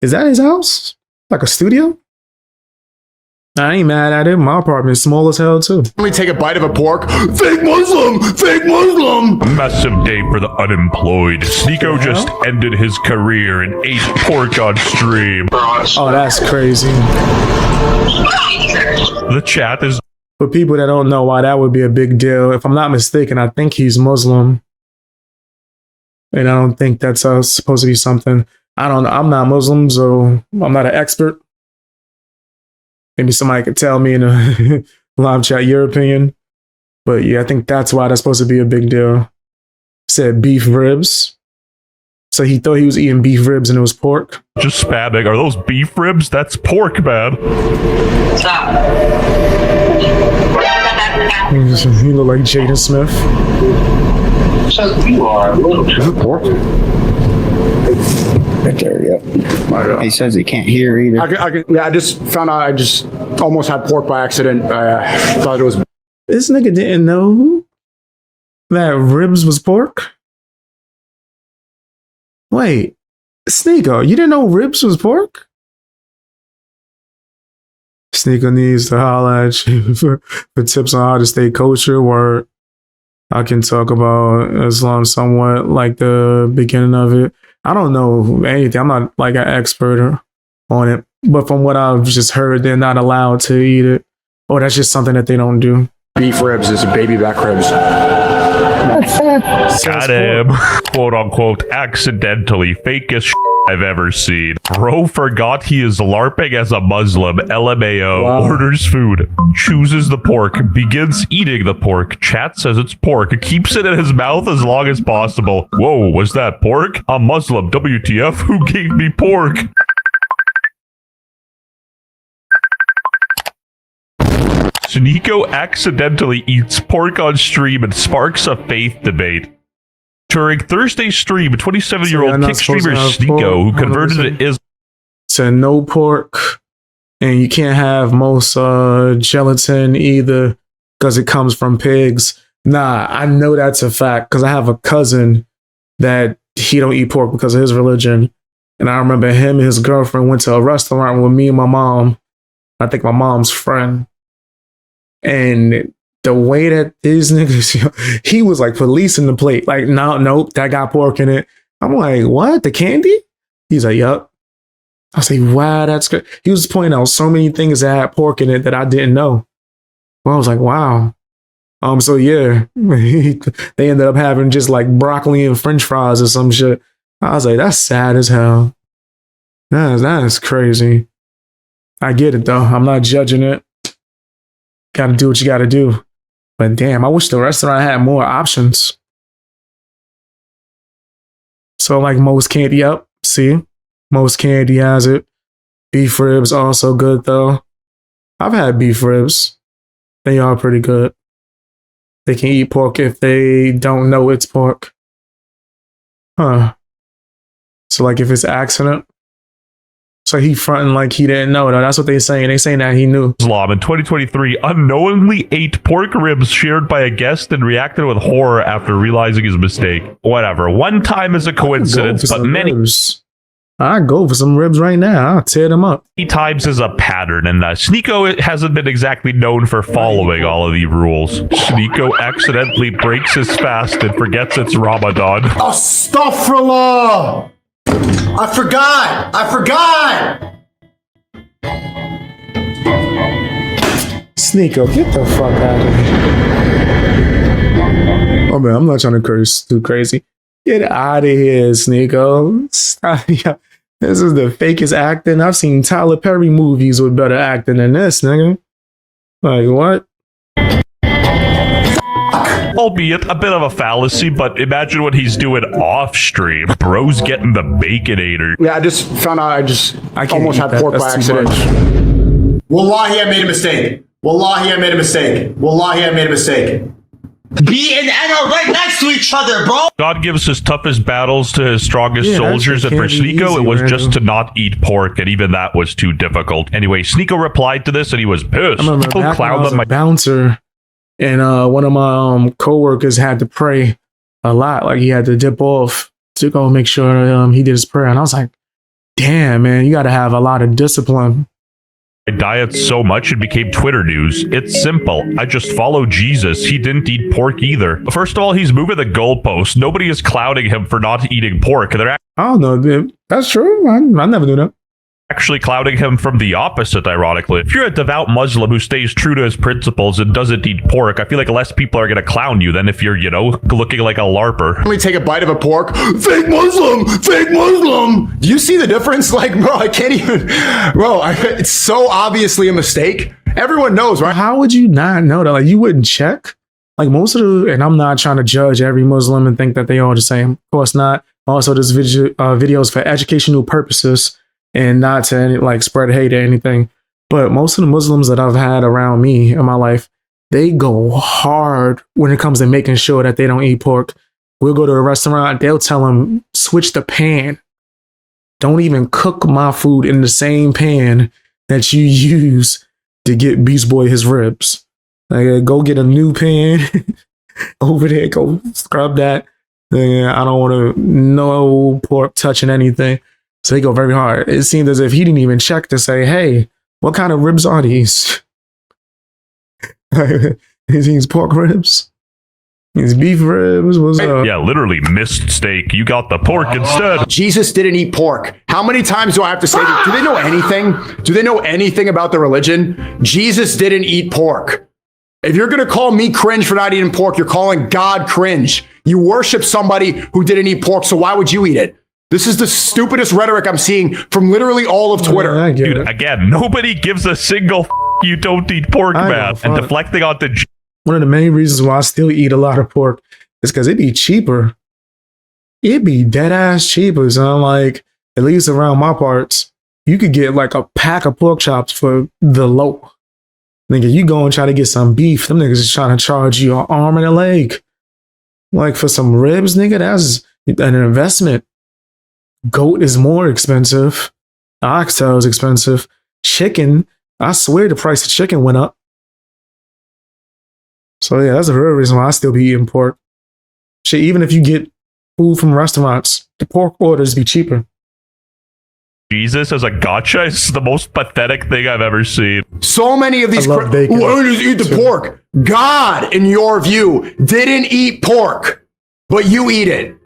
Is that his house? Like a studio? I ain't mad at it. My apartment's small as hell too. Only take a bite of a pork. Fake Muslim! Fake Muslim! A massive day for the unemployed. Sneako just ended his career and ate pork on stream. Oh, that's crazy. The chat is... For people that don't know why that would be a big deal, if I'm not mistaken, I think he's Muslim. And I don't think that's supposed to be something. I don't know. I'm not Muslim, so I'm not an expert. Maybe somebody could tell me in a live chat your opinion. But yeah, I think that's why that's supposed to be a big deal. Said beef ribs. So he thought he was eating beef ribs and it was pork. Just spamming. Are those beef ribs? That's pork, man. Stop. He looked like Jaden Smith. So you are a little Pork? Right there, yep. He says he can't hear either. I just found out I just almost had pork by accident. I thought it was... This nigga didn't know that ribs was pork? Wait, Sneako, you didn't know ribs was pork? Sneako needs to holler at you for tips on how to stay kosher, where I can talk about Islam somewhat, like the beginning of it. I don't know anything. I'm not like an expert on it. But from what I've just heard, they're not allowed to eat it. Or that's just something that they don't do. Beef ribs is baby back ribs. Got him. Quote unquote, accidentally fakest I've ever seen. Bro forgot he is LARPing as a Muslim. LMAO. Wow. Orders food. Chooses the pork. Begins eating the pork. Chat says it's pork. Keeps it in his mouth as long as possible. Whoa, was that pork? I'm Muslim. WTF? Who gave me pork? Sneako accidentally eats pork on stream and sparks a faith debate. During Thursday's stream, 27-year-old kick streamer Sneako, who converted to Islam, said no pork, and you can't have most gelatin either because it comes from pigs. Nah, I know that's a fact because I have a cousin that he don't eat pork because of his religion. And I remember him and his girlfriend went to a restaurant with me and my mom. I think my mom's friend. And the way that these niggas, he was like policing the plate. Like, no, nope, that got pork in it. I'm like, what? The candy? He's like, yup. I say, wow, that's good. He was pointing out so many things that had pork in it that I didn't know. Well, I was like, wow. So yeah, they ended up having just like broccoli and French fries or some shit. I was like, that's sad as hell. That is crazy. I get it though. I'm not judging it. Got to do what you got to do. But damn, I wish the restaurant had more options. So like most candy, yep. See, most candy has it. Beef ribs also good though. I've had beef ribs. They are pretty good. They can eat pork if they don't know it's pork. Huh. So like if it's accident. So he fronting like he didn't know though. That's what they're saying. They saying that he knew. Islam in 2023 unknowingly ate pork ribs shared by a guest and reacted with horror after realizing his mistake. Whatever. One time is a coincidence, but many I go for some ribs right now. I'll tear them up. times is a pattern, and Sneako hasn't been exactly known for following all of the rules. Sneako accidentally breaks his fast and forgets it's Ramadan. Astaghfirullah! I forgot! Sneako, get the fuck out of here. Oh man, I'm not trying to curse too crazy. Get out of here, Sneako. Stop. Yeah. This is the fakest acting. I've seen Tyler Perry movies with better acting than this, nigga. Like, what? Albeit a bit of a fallacy, but imagine what he's doing off stream. Bro's getting the Baconator. Yeah, I just found out I almost had pork by That's too accident. Wallahi, I made a mistake. Wallahi, I made a mistake. Wallahi, I made a mistake. B and N are right next to each other, bro. God gives his toughest battles to his strongest soldiers, and for Sneako, it was just to not eat pork, and even that was too difficult. Anyway, Sneako replied to this, and he was pissed. I remember back when I was a bouncer, and one of my coworkers had to pray a lot. Like he had to dip off to go make sure he did his prayer, and I was like, "Damn, man, you got to have a lot of discipline." I diet so much it became Twitter news. It's simple. I just follow Jesus. He didn't eat pork either. First of all, he's moving the goalpost. Nobody is clowning him for not eating pork. They're I don't know, dude. That's true. I never do that. actually clouding him from the opposite, ironically. If you're a devout Muslim who stays true to his principles and doesn't eat pork, I feel like less people are going to clown you than if you're, you know, looking like a LARPer. Let me take a bite of a pork. Fake Muslim! Fake Muslim! Do you see the difference? Like, bro, I can't even... Bro, it's so obviously a mistake. Everyone knows, right? How would you not know that? Like, you wouldn't check? Like, most of the... And I'm not trying to judge every Muslim and think that they all the same. Of course not. Also, this videos for educational purposes and not to like spread hate or anything. But most of the Muslims that I've had around me in my life, they go hard when it comes to making sure that they don't eat pork. We'll go to a restaurant, they'll tell them, switch the pan. Don't even cook my food in the same pan that you use to get Beast Boy his ribs. Like, go get a new pan over there, go scrub that. I don't want to no pork touching anything. So they go very hard. It seemed as if he didn't even check to say, hey, what kind of ribs are these? These pork ribs? These beef ribs? What's up? Yeah, literally missed steak. You got the pork instead. Jesus didn't eat pork. How many times do I have to say that? Do they know anything? Do they know anything about the religion? Jesus didn't eat pork. If you're going to call me cringe for not eating pork, you're calling God cringe. You worship somebody who didn't eat pork, so why would you eat it? This is the stupidest rhetoric I'm seeing from literally all of Twitter. Dude, again, nobody gives a single you don't eat pork, man. And deflecting onto... One of the main reasons why I still eat a lot of pork is because it'd be cheaper. It'd be dead ass cheaper. So I'm like, at least around my parts, you could get like a pack of pork chops for the low. Nigga, you go and try to get some beef, them niggas is trying to charge you an arm and a leg. Like for some ribs, nigga, that's an investment. Goat is more expensive. Oxtail is expensive. Chicken, I swear the price of chicken went up. So yeah, that's the real reason why I still be eating pork. Shit, even if you get food from restaurants, the pork orders be cheaper. Jesus as a gotcha is the most pathetic thing I've ever seen. So many of these I love bacon. why does eat the pork? God, in your view, didn't eat pork, but you eat it.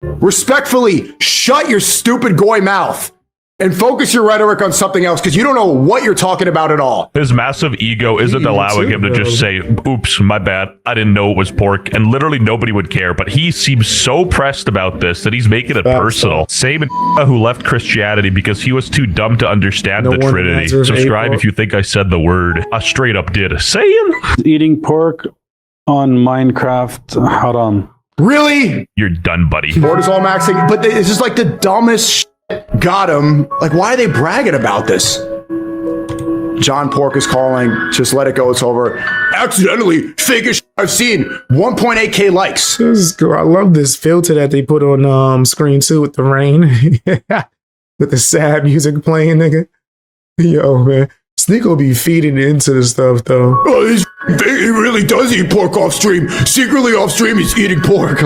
Respectfully, shut your stupid goy mouth and focus your rhetoric on something else, because you don't know what you're talking about at all. His massive ego isn't allowing him to just say, oops, my bad, I didn't know it was pork, and literally nobody would care, but he seems so pressed about this that he's making it personal. Same who left Christianity because he was too dumb to understand the Trinity. Subscribe if you think I said the word. I straight up did. Saying? Eating pork on Minecraft, haram. Really? You're done, buddy. Cortisol maxing, but it's just like the dumbest shit. Got him. Like, why are they bragging about this? John Pork is calling. Just let it go. It's over. Accidentally, fakest shit I've seen. 1.8K likes. I love this filter that they put on screen too with the rain. With the sad music playing, nigga. Yo, man. Sneako be feeding into the stuff, though. Oh, he really does eat pork off stream. Secretly off stream, he's eating pork.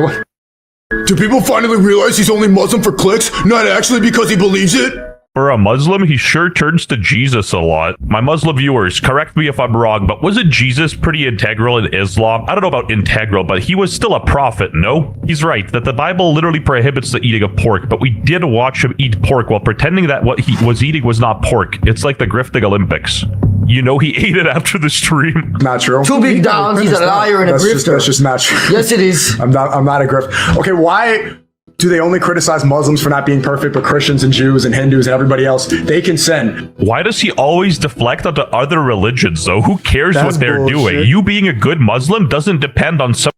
Do people finally realize he's only Muslim for clicks, not actually because he believes it? For a Muslim, he sure turns to Jesus a lot. My Muslim viewers, correct me if I'm wrong, but wasn't Jesus pretty integral in Islam? I don't know about integral, but he was still a prophet, no? He's right, that the Bible literally prohibits the eating of pork, but we did watch him eat pork while pretending that what he was eating was not pork. It's like the grifting Olympics. You know he ate it after the stream. Not true. Two big downs, he's a liar and a grifter. That's just not true. Yes, it is. I'm not a grifter. Okay, why do they only criticize Muslims for not being perfect, but Christians and Jews and Hindus and everybody else, they can sin? Why does he always deflect onto other religions, though? Who cares what they're doing? You being a good Muslim doesn't depend on some...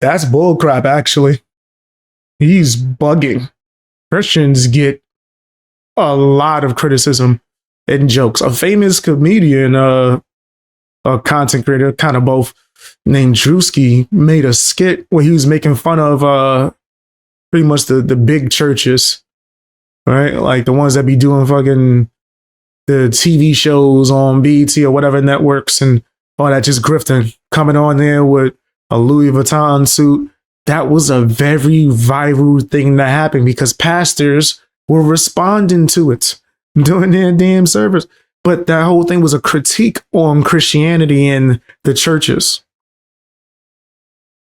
That's bullcrap, actually. He's bugging. Christians get a lot of criticism and jokes. A famous comedian, a content creator, kind of both, named Drewski, made a skit where he was making fun of pretty much the big churches, right? Like the ones that be doing fucking the TV shows on BET or whatever networks and all that, just grifting, coming on there with a Louis Vuitton suit. That was a very viral thing that happened because pastors were responding to it during their damn service. But that whole thing was a critique on Christianity and the churches.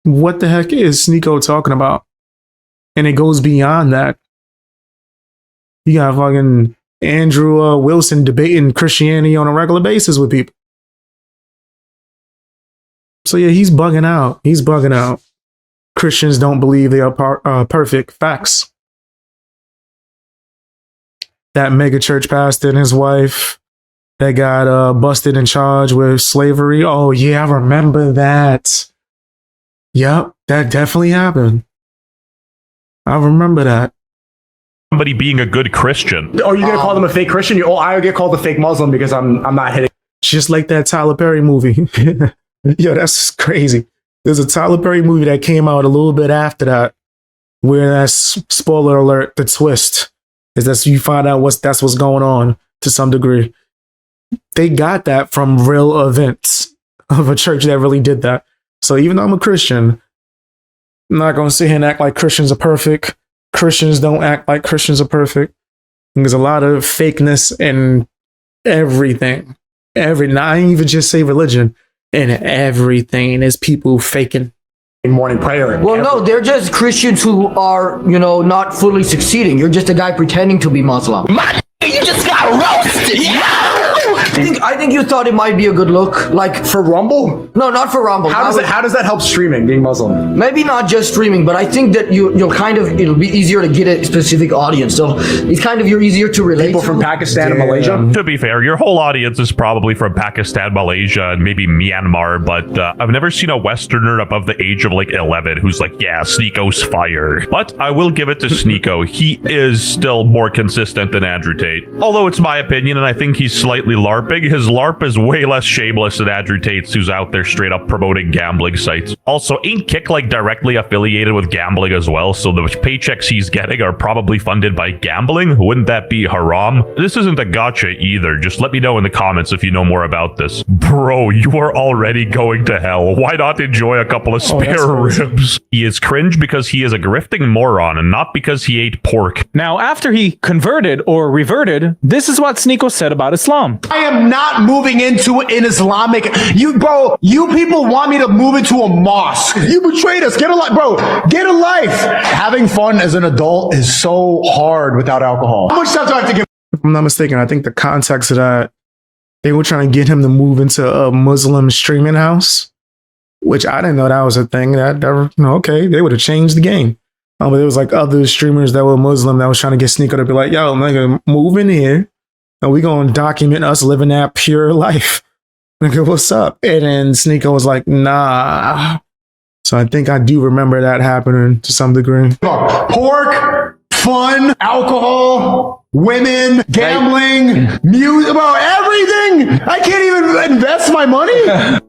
What the heck is Sneako talking about? And it goes beyond that. You got fucking Andrew Wilson debating Christianity on a regular basis with people. So yeah, he's bugging out. He's bugging out. Christians don't believe they are perfect. Facts. That mega church pastor and his wife that got busted and charged with slavery. Oh yeah, I remember that. Yep, that definitely happened. I remember that. Somebody being a good Christian. Are you going to call them a fake Christian? I get called a fake Muslim because I'm not hitting. Just like that Tyler Perry movie. Yo, that's crazy. There's a Tyler Perry movie that came out a little bit after that, where that's, spoiler alert, the twist is that you find out that's what's going on to some degree. They got that from real events of a church that really did that. So even though I'm a Christian, I'm not going to sit here and act like Christians are perfect. Christians don't act like Christians are perfect. There's a lot of fakeness in everything. Not even just say religion. In everything is people faking. In morning prayer. Well, no, they're just Christians who are, not fully succeeding. You're just a guy pretending to be Muslim. You just got roasted. I think you thought it might be a good look, like for Rumble. No, not for Rumble. How does that help streaming? Being Muslim? Maybe not just streaming, but I think that it'll be easier to get a specific audience. So it's kind of you're easier to relate. People from Pakistan and Malaysia. To be fair, your whole audience is probably from Pakistan, Malaysia, and maybe Myanmar. But I've never seen a Westerner above the age of like 11 who's like, yeah, Sneako's fire. But I will give it to Sneako. He is still more consistent than Andrew Tate. Although it's it's my opinion, and I think he's slightly LARPing. His LARP is way less shameless than Andrew Tate's, who's out there straight up promoting gambling sites. Also, ain't Kick like directly affiliated with gambling as well, so the paychecks he's getting are probably funded by gambling? Wouldn't that be haram? This isn't a gotcha either. Just let me know in the comments if you know more about this. Bro, you are already going to hell. Why not enjoy a couple of spare ribs? He is cringe because he is a grifting moron and not because he ate pork. Now, after he converted or reverted, this is what Sneako said about Islam. I am not moving into an Islamic. You people want me to move into a mosque. You betrayed us. Get a life, bro. Get a life. Having fun as an adult is so hard without alcohol. How much time do I have to give? If I'm not mistaken, I think the context of that, they were trying to get him to move into a Muslim streaming house, which I didn't know that was a thing. Okay, they would have changed the game. But there was like other streamers that were Muslim that was trying to get Sneako to be like, yo, nigga, move in here and we gonna document us living that pure life. Nigga, what's up? And then Sneako was like, nah. So I think I do remember that happening to some degree. Pork, fun, alcohol, women, gambling, music, about everything. I can't even invest my money.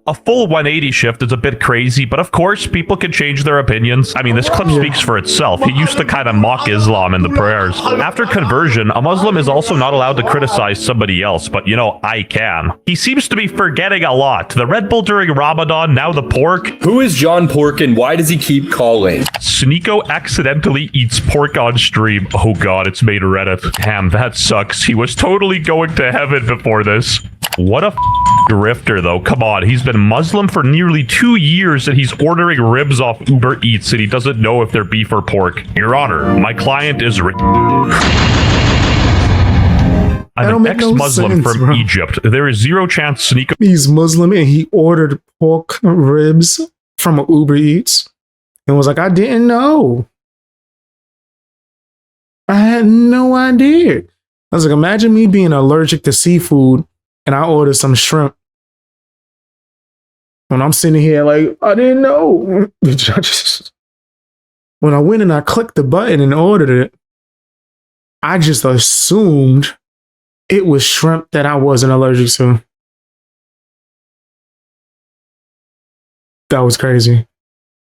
A full 180 shift is a bit crazy, but of course, people can change their opinions. I mean, this clip speaks for itself. He used to kind of mock Islam in the prayers. After conversion, a Muslim is also not allowed to criticize somebody else, but you know, I can. He seems to be forgetting a lot. The Red Bull during Ramadan, now the pork. Who is John Pork and why does he keep calling? Sneako accidentally eats pork on stream. Oh god, it's made Reddit. Damn, that sucks. He was totally going to heaven before this. What a grifter, though. Come on, he's been Muslim for nearly 2 years and he's ordering ribs off Uber Eats and he doesn't know if they're beef or pork. Your Honor, my client is I'm an ex-Muslim from Egypt. There is zero chance Sneako... He's Muslim and he ordered pork ribs from an Uber Eats and was like, I didn't know. I had no idea. I was like, imagine me being allergic to seafood and I ordered some shrimp. When I'm sitting here like, I didn't know. When I went and I clicked the button and ordered it, I just assumed it was shrimp that I wasn't allergic to. That was crazy.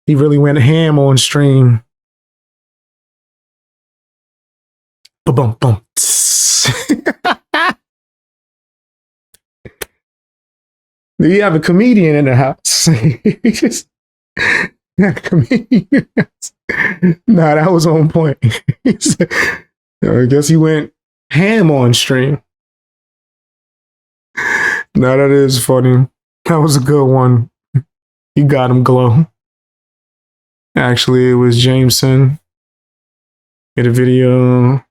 He really went ham on stream. Boom, boom. Do you have a comedian in the house? Nah, that was on point. I guess he went ham on stream. Nah, that is funny. That was a good one. You got him, Glow. Actually, it was Jameson. Get a video.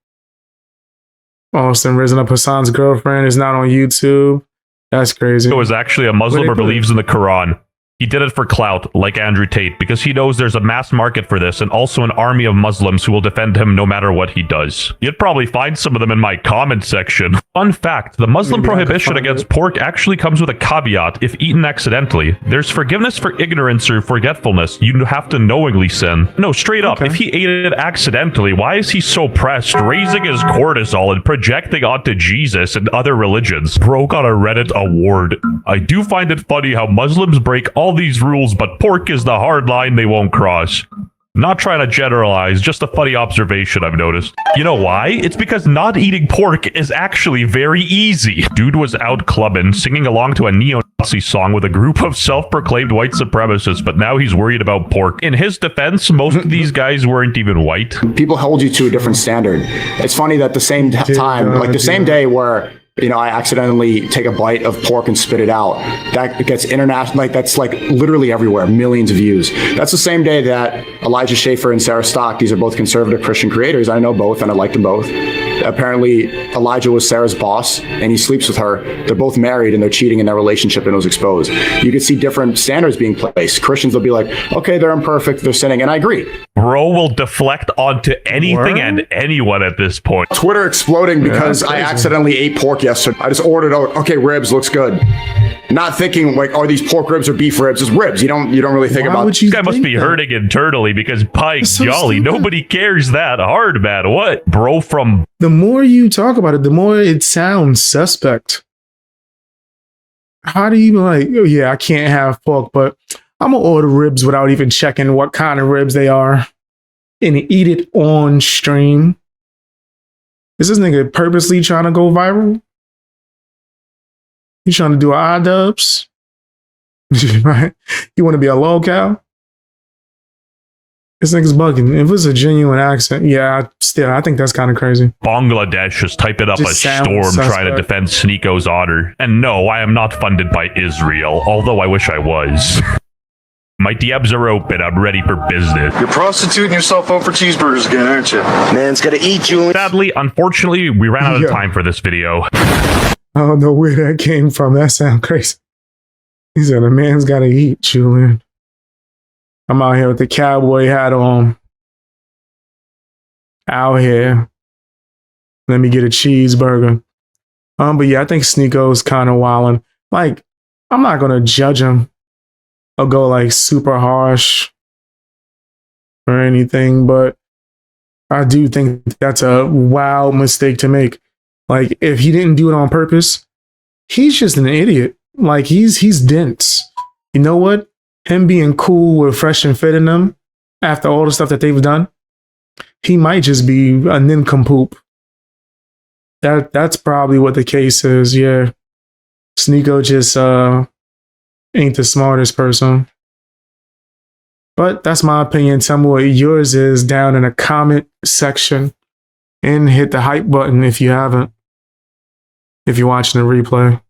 Austin risen up Hassan's girlfriend is not on YouTube. That's crazy. He was actually a Muslim or believes in the Quran. He did it for clout, like Andrew Tate, because he knows there's a mass market for this and also an army of Muslims who will defend him no matter what he does. You'd probably find some of them in my comment section. Fun fact, the Muslim prohibition against pork actually comes with a caveat if eaten accidentally. There's forgiveness for ignorance or forgetfulness. You have to knowingly sin. No, straight up, if he ate it accidentally, why is he so pressed, raising his cortisol and projecting onto Jesus and other religions? Bro got a Reddit award. I do find it funny how Muslims break all these rules, but pork is the hard line they won't cross. Not trying to generalize, just a funny observation I've noticed. You know why? It's because not eating pork is actually very easy. Dude was out clubbing, singing along to a neo-Nazi song with a group of self-proclaimed white supremacists, but now he's worried about pork. In his defense, most of these guys weren't even white. People hold you to a different standard. It's funny that the same time, like the same day where I accidentally take a bite of pork and spit it out. That gets international, like that's like literally everywhere, millions of views. That's the same day that Elijah Schaffer and Sarah Stock, these are both conservative Christian creators. I know both and I like them both. Apparently Elijah was Sarah's boss and he sleeps with her. They're both married and they're cheating in their relationship and it was exposed. You can see different standards being placed. Christians will be like, okay, they're imperfect, they're sinning. And I agree. Bro will deflect onto anything and anyone at this point. Twitter exploding because I accidentally ate pork yesterday. I just ordered out, okay, ribs, looks good. not thinking like, are these pork ribs or beef ribs? It's ribs. You don't really think about. This guy must be hurting internally because Pike Jolly. stupid. Nobody cares that hard, man. What, bro? From The more you talk about it, the more it sounds suspect. How do you like? Oh, yeah, I can't have pork, but I'm gonna order ribs without even checking what kind of ribs they are, and eat it on stream. Is this nigga purposely trying to go viral? You trying to do iDubbbz? Right? You want to be a lolcow? This nigga's bugging. If it's a genuine accent, yeah, I think that's kind of crazy. Bangladesh is typing up Just a sounds storm suspect. trying to defend Sneako's honor. And no, I am not funded by Israel, although I wish I was. My DMs are open. I'm ready for business. You're prostituting yourself over cheeseburgers again, aren't you? Man's gotta eat you. Sadly, unfortunately, we ran out of time for this video. I don't know where that came from. That sounds crazy. He said, a man's got to eat, Julian. I'm out here with the cowboy hat on. Out here. Let me get a cheeseburger. But yeah, I think Sneako's kind of wildin'. Like, I'm not going to judge him or go like super harsh or anything, but I do think that's a wild mistake to make. Like, if he didn't do it on purpose, he's just an idiot. Like, he's dense. You know what? Him being cool with Fresh and Fit in them after all the stuff that they've done, he might just be a nincompoop. That's probably what the case is. Yeah, Sneako just ain't the smartest person. But that's my opinion. Tell me what yours is down in the comment section, and hit the hype button if you haven't. If you're watching the replay,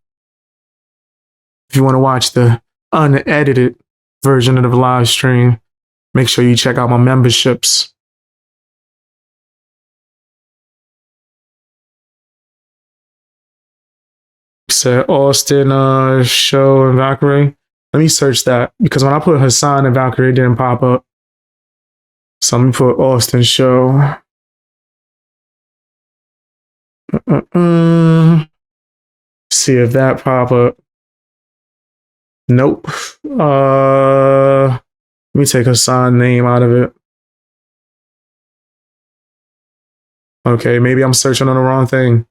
if you want to watch the unedited version of the live stream, make sure you check out my memberships. Said Austin show and Valkyrie. Let me search that because when I put Hasan and Valkyrie, it didn't pop up. So let me put Austin show. See if that pop up. Nope. Let me take Hasan name out of it. Okay, maybe I'm searching on the wrong thing.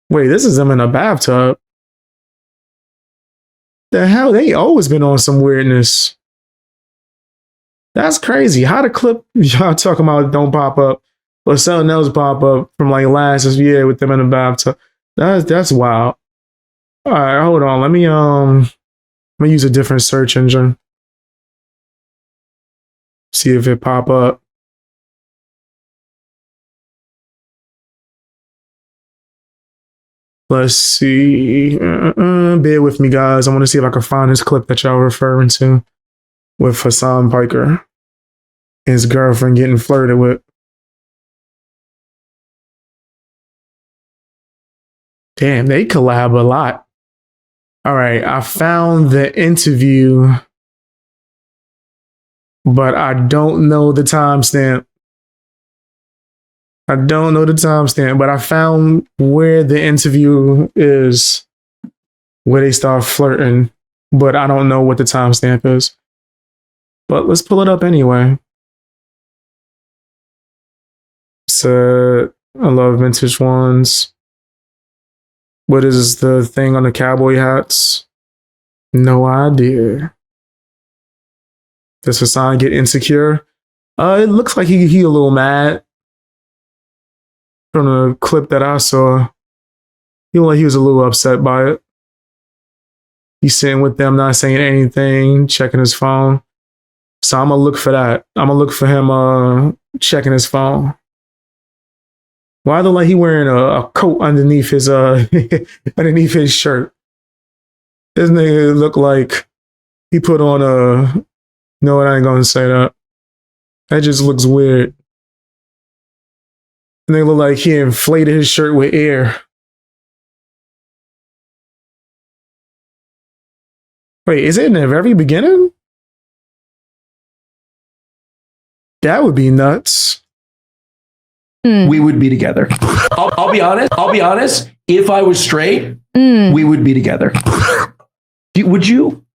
Wait, this is them in a bathtub. The hell, they always been on some weirdness. That's crazy. How the clip y'all talking about don't pop up, but something else pop up from like last year with them in the bathtub. That's wild. All right, hold on. Let me use a different search engine. See if it pop up. Let's see. Bear with me, guys. I want to see if I can find this clip that y'all referring to with Hasan Piker, his girlfriend getting flirted with. Damn, they collab a lot. All right, I found the interview, but I don't know the timestamp. But I found where the interview is, where they start flirting, but I don't know what the timestamp is. But let's pull it up anyway. So I love vintage ones. What is the thing on the cowboy hats? No idea. Does Hasan get insecure? It looks like he a little mad. From the clip that I saw, he looked like he was a little upset by it. He's sitting with them, not saying anything, checking his phone. So I'm gonna look for that. I'm gonna look for him checking his phone. Why look like he wearing a coat underneath his underneath his shirt? This nigga look like he put on a. No, I ain't gonna say that. That just looks weird. And they look like he inflated his shirt with air. Wait, is it in the very beginning? That would be nuts. We would be together. I'll be honest. If I was straight, we would be together. Would you?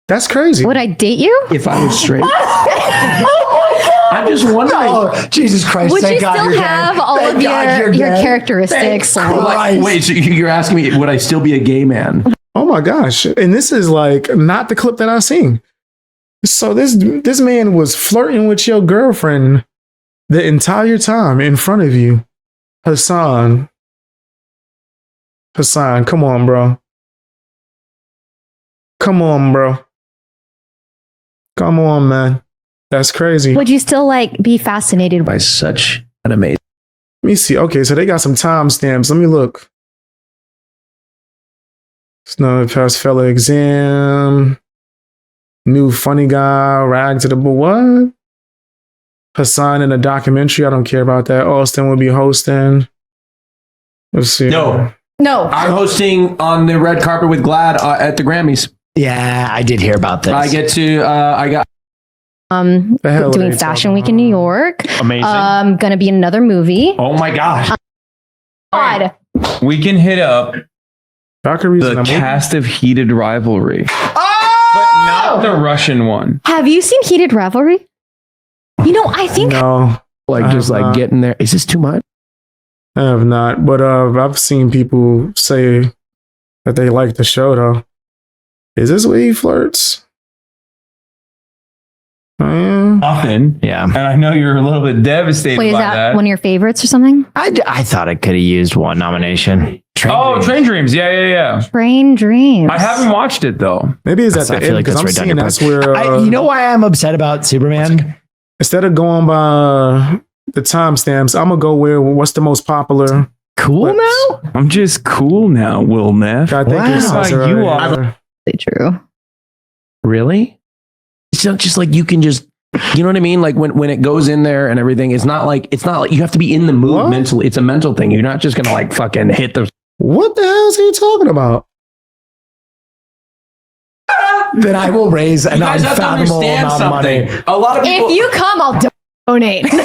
That's crazy. Would I date you? If I was straight? I'm just wondering. Oh, Jesus Christ. Would thank you God still you're have gay. all Thank of God your you're gay. characteristics? Wait, so you're asking me, would I still be a gay man? Oh my gosh. And this is like not the clip that I seen. So this man was flirting with your girlfriend the entire time in front of you. Hasan, come on, bro. Come on, bro. Come on, man. That's crazy. Would you still like be fascinated by such an amazing? Let me see. Okay, so they got some timestamps. Let me look. It's another past fella exam. New funny guy, rag to the what? Hasan in a documentary. I don't care about that. Austin will be hosting. Let's see. No. I'm hosting on the red carpet with Glad at the Grammys. Yeah, I did hear about this. I get to. I got. doing Fashion Week in New York. Amazing. Gonna be in another movie. Oh my gosh. God. We can hit up the cast of Heated Rivalry. But not the Russian one. Have you seen Heated Rivalry? You know, I think No. Like just like getting there. Is this too much? I have not, but I've seen people say that they like the show though. Is this where he flirts? Often. Yeah. And I know you're a little bit devastated wait, is by that one of your favorites or something? I thought I could have used one nomination. Train Dreams. Yeah. Train Dreams. I haven't watched it though. Maybe it's at the end because I'm seeing that's where you know why I'm upset about Superman? Instead of going by the timestamps, I'm gonna go where what's the most popular. Cool now? I'm just cool now, Will Neff. I think it's you are. True. Really? It's not just like you can just. You know what I mean? Like when it goes in there and everything, it's not like you have to be in the mood mentally. It's a mental thing. You're not just gonna like fucking hit the. What the hell is he talking about? Then I will raise an unfathomable amount of money. A lot of people. If you come, I'll donate. Can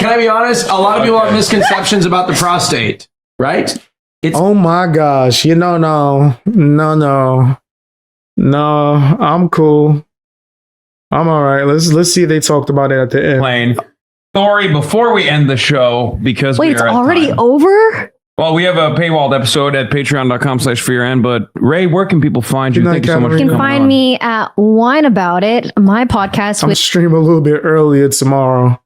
I be honest? A lot of people have misconceptions about the prostate, right? Oh my gosh! No. I'm cool. I'm all right. Let's see if they talked about it at the end. Plain. Sorry, before we end the show, because Wait, we it's are at already time. over? Well, we have a paywalled episode at patreon.com/fearand. But Ray, where can people find you? Thank you so much You for can coming find on. me at Wine About It, my podcast I'm with stream a little bit earlier tomorrow.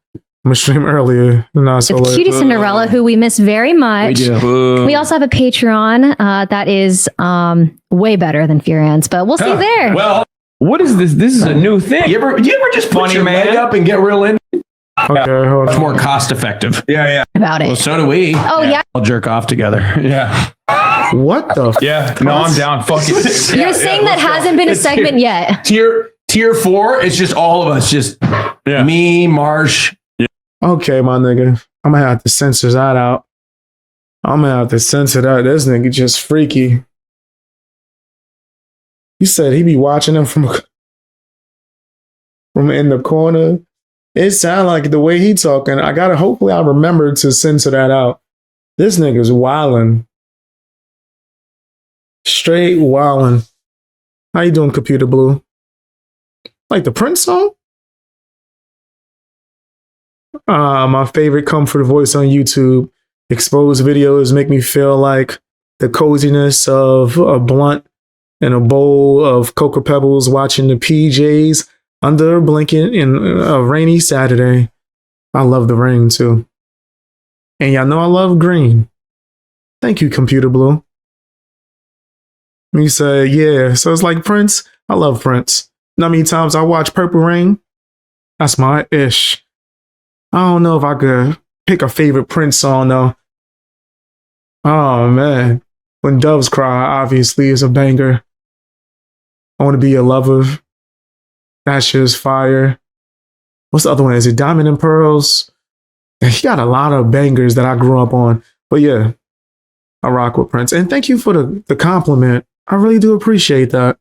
I'm gonna stream earlier. Not so late. Cutie Cinderella, who we miss very much. We also have a Patreon that is way better than Fear Ants, but we'll see there. Well, what is this? This is a new thing. You ever just put Funny your man leg up and get real in? Okay, hold It's on. more cost effective. Yeah. About Well, it. so do we. Oh, yeah. I'll jerk off together. Yeah. What the? Yeah. No, I'm down. Fuck it. You're saying that hasn't been a segment yet. Tier 4, it's just all of us. Just me, Marsh. Okay, my nigga. I'm gonna have to censor that out. I'm gonna have to censor that. This nigga just freaky. You said he be watching them from in the corner. It sound like the way he talking. Hopefully I remember to censor that out. This nigga's wildin'. Straight wildin'. How you doing, Computer Blue? Like the Prince song? My favorite comfort voice on YouTube. Exposed videos make me feel like the coziness of a blunt and a bowl of Cocoa Pebbles watching the PJs under a blanket in a rainy Saturday. I love the rain too. And y'all know I love green. Thank you, Computer Blue. You say, yeah, so it's like Prince. I love Prince. You know how many times I watch Purple Rain? That's my ish. I don't know if I could pick a favorite Prince song though. Oh man. When Doves Cry obviously is a banger. I Want to Be Your Lover. That shit is fire. What's the other one? Is it Diamond and Pearls? He got a lot of bangers that I grew up on. But yeah, I rock with Prince. And thank you for the compliment. I really do appreciate that.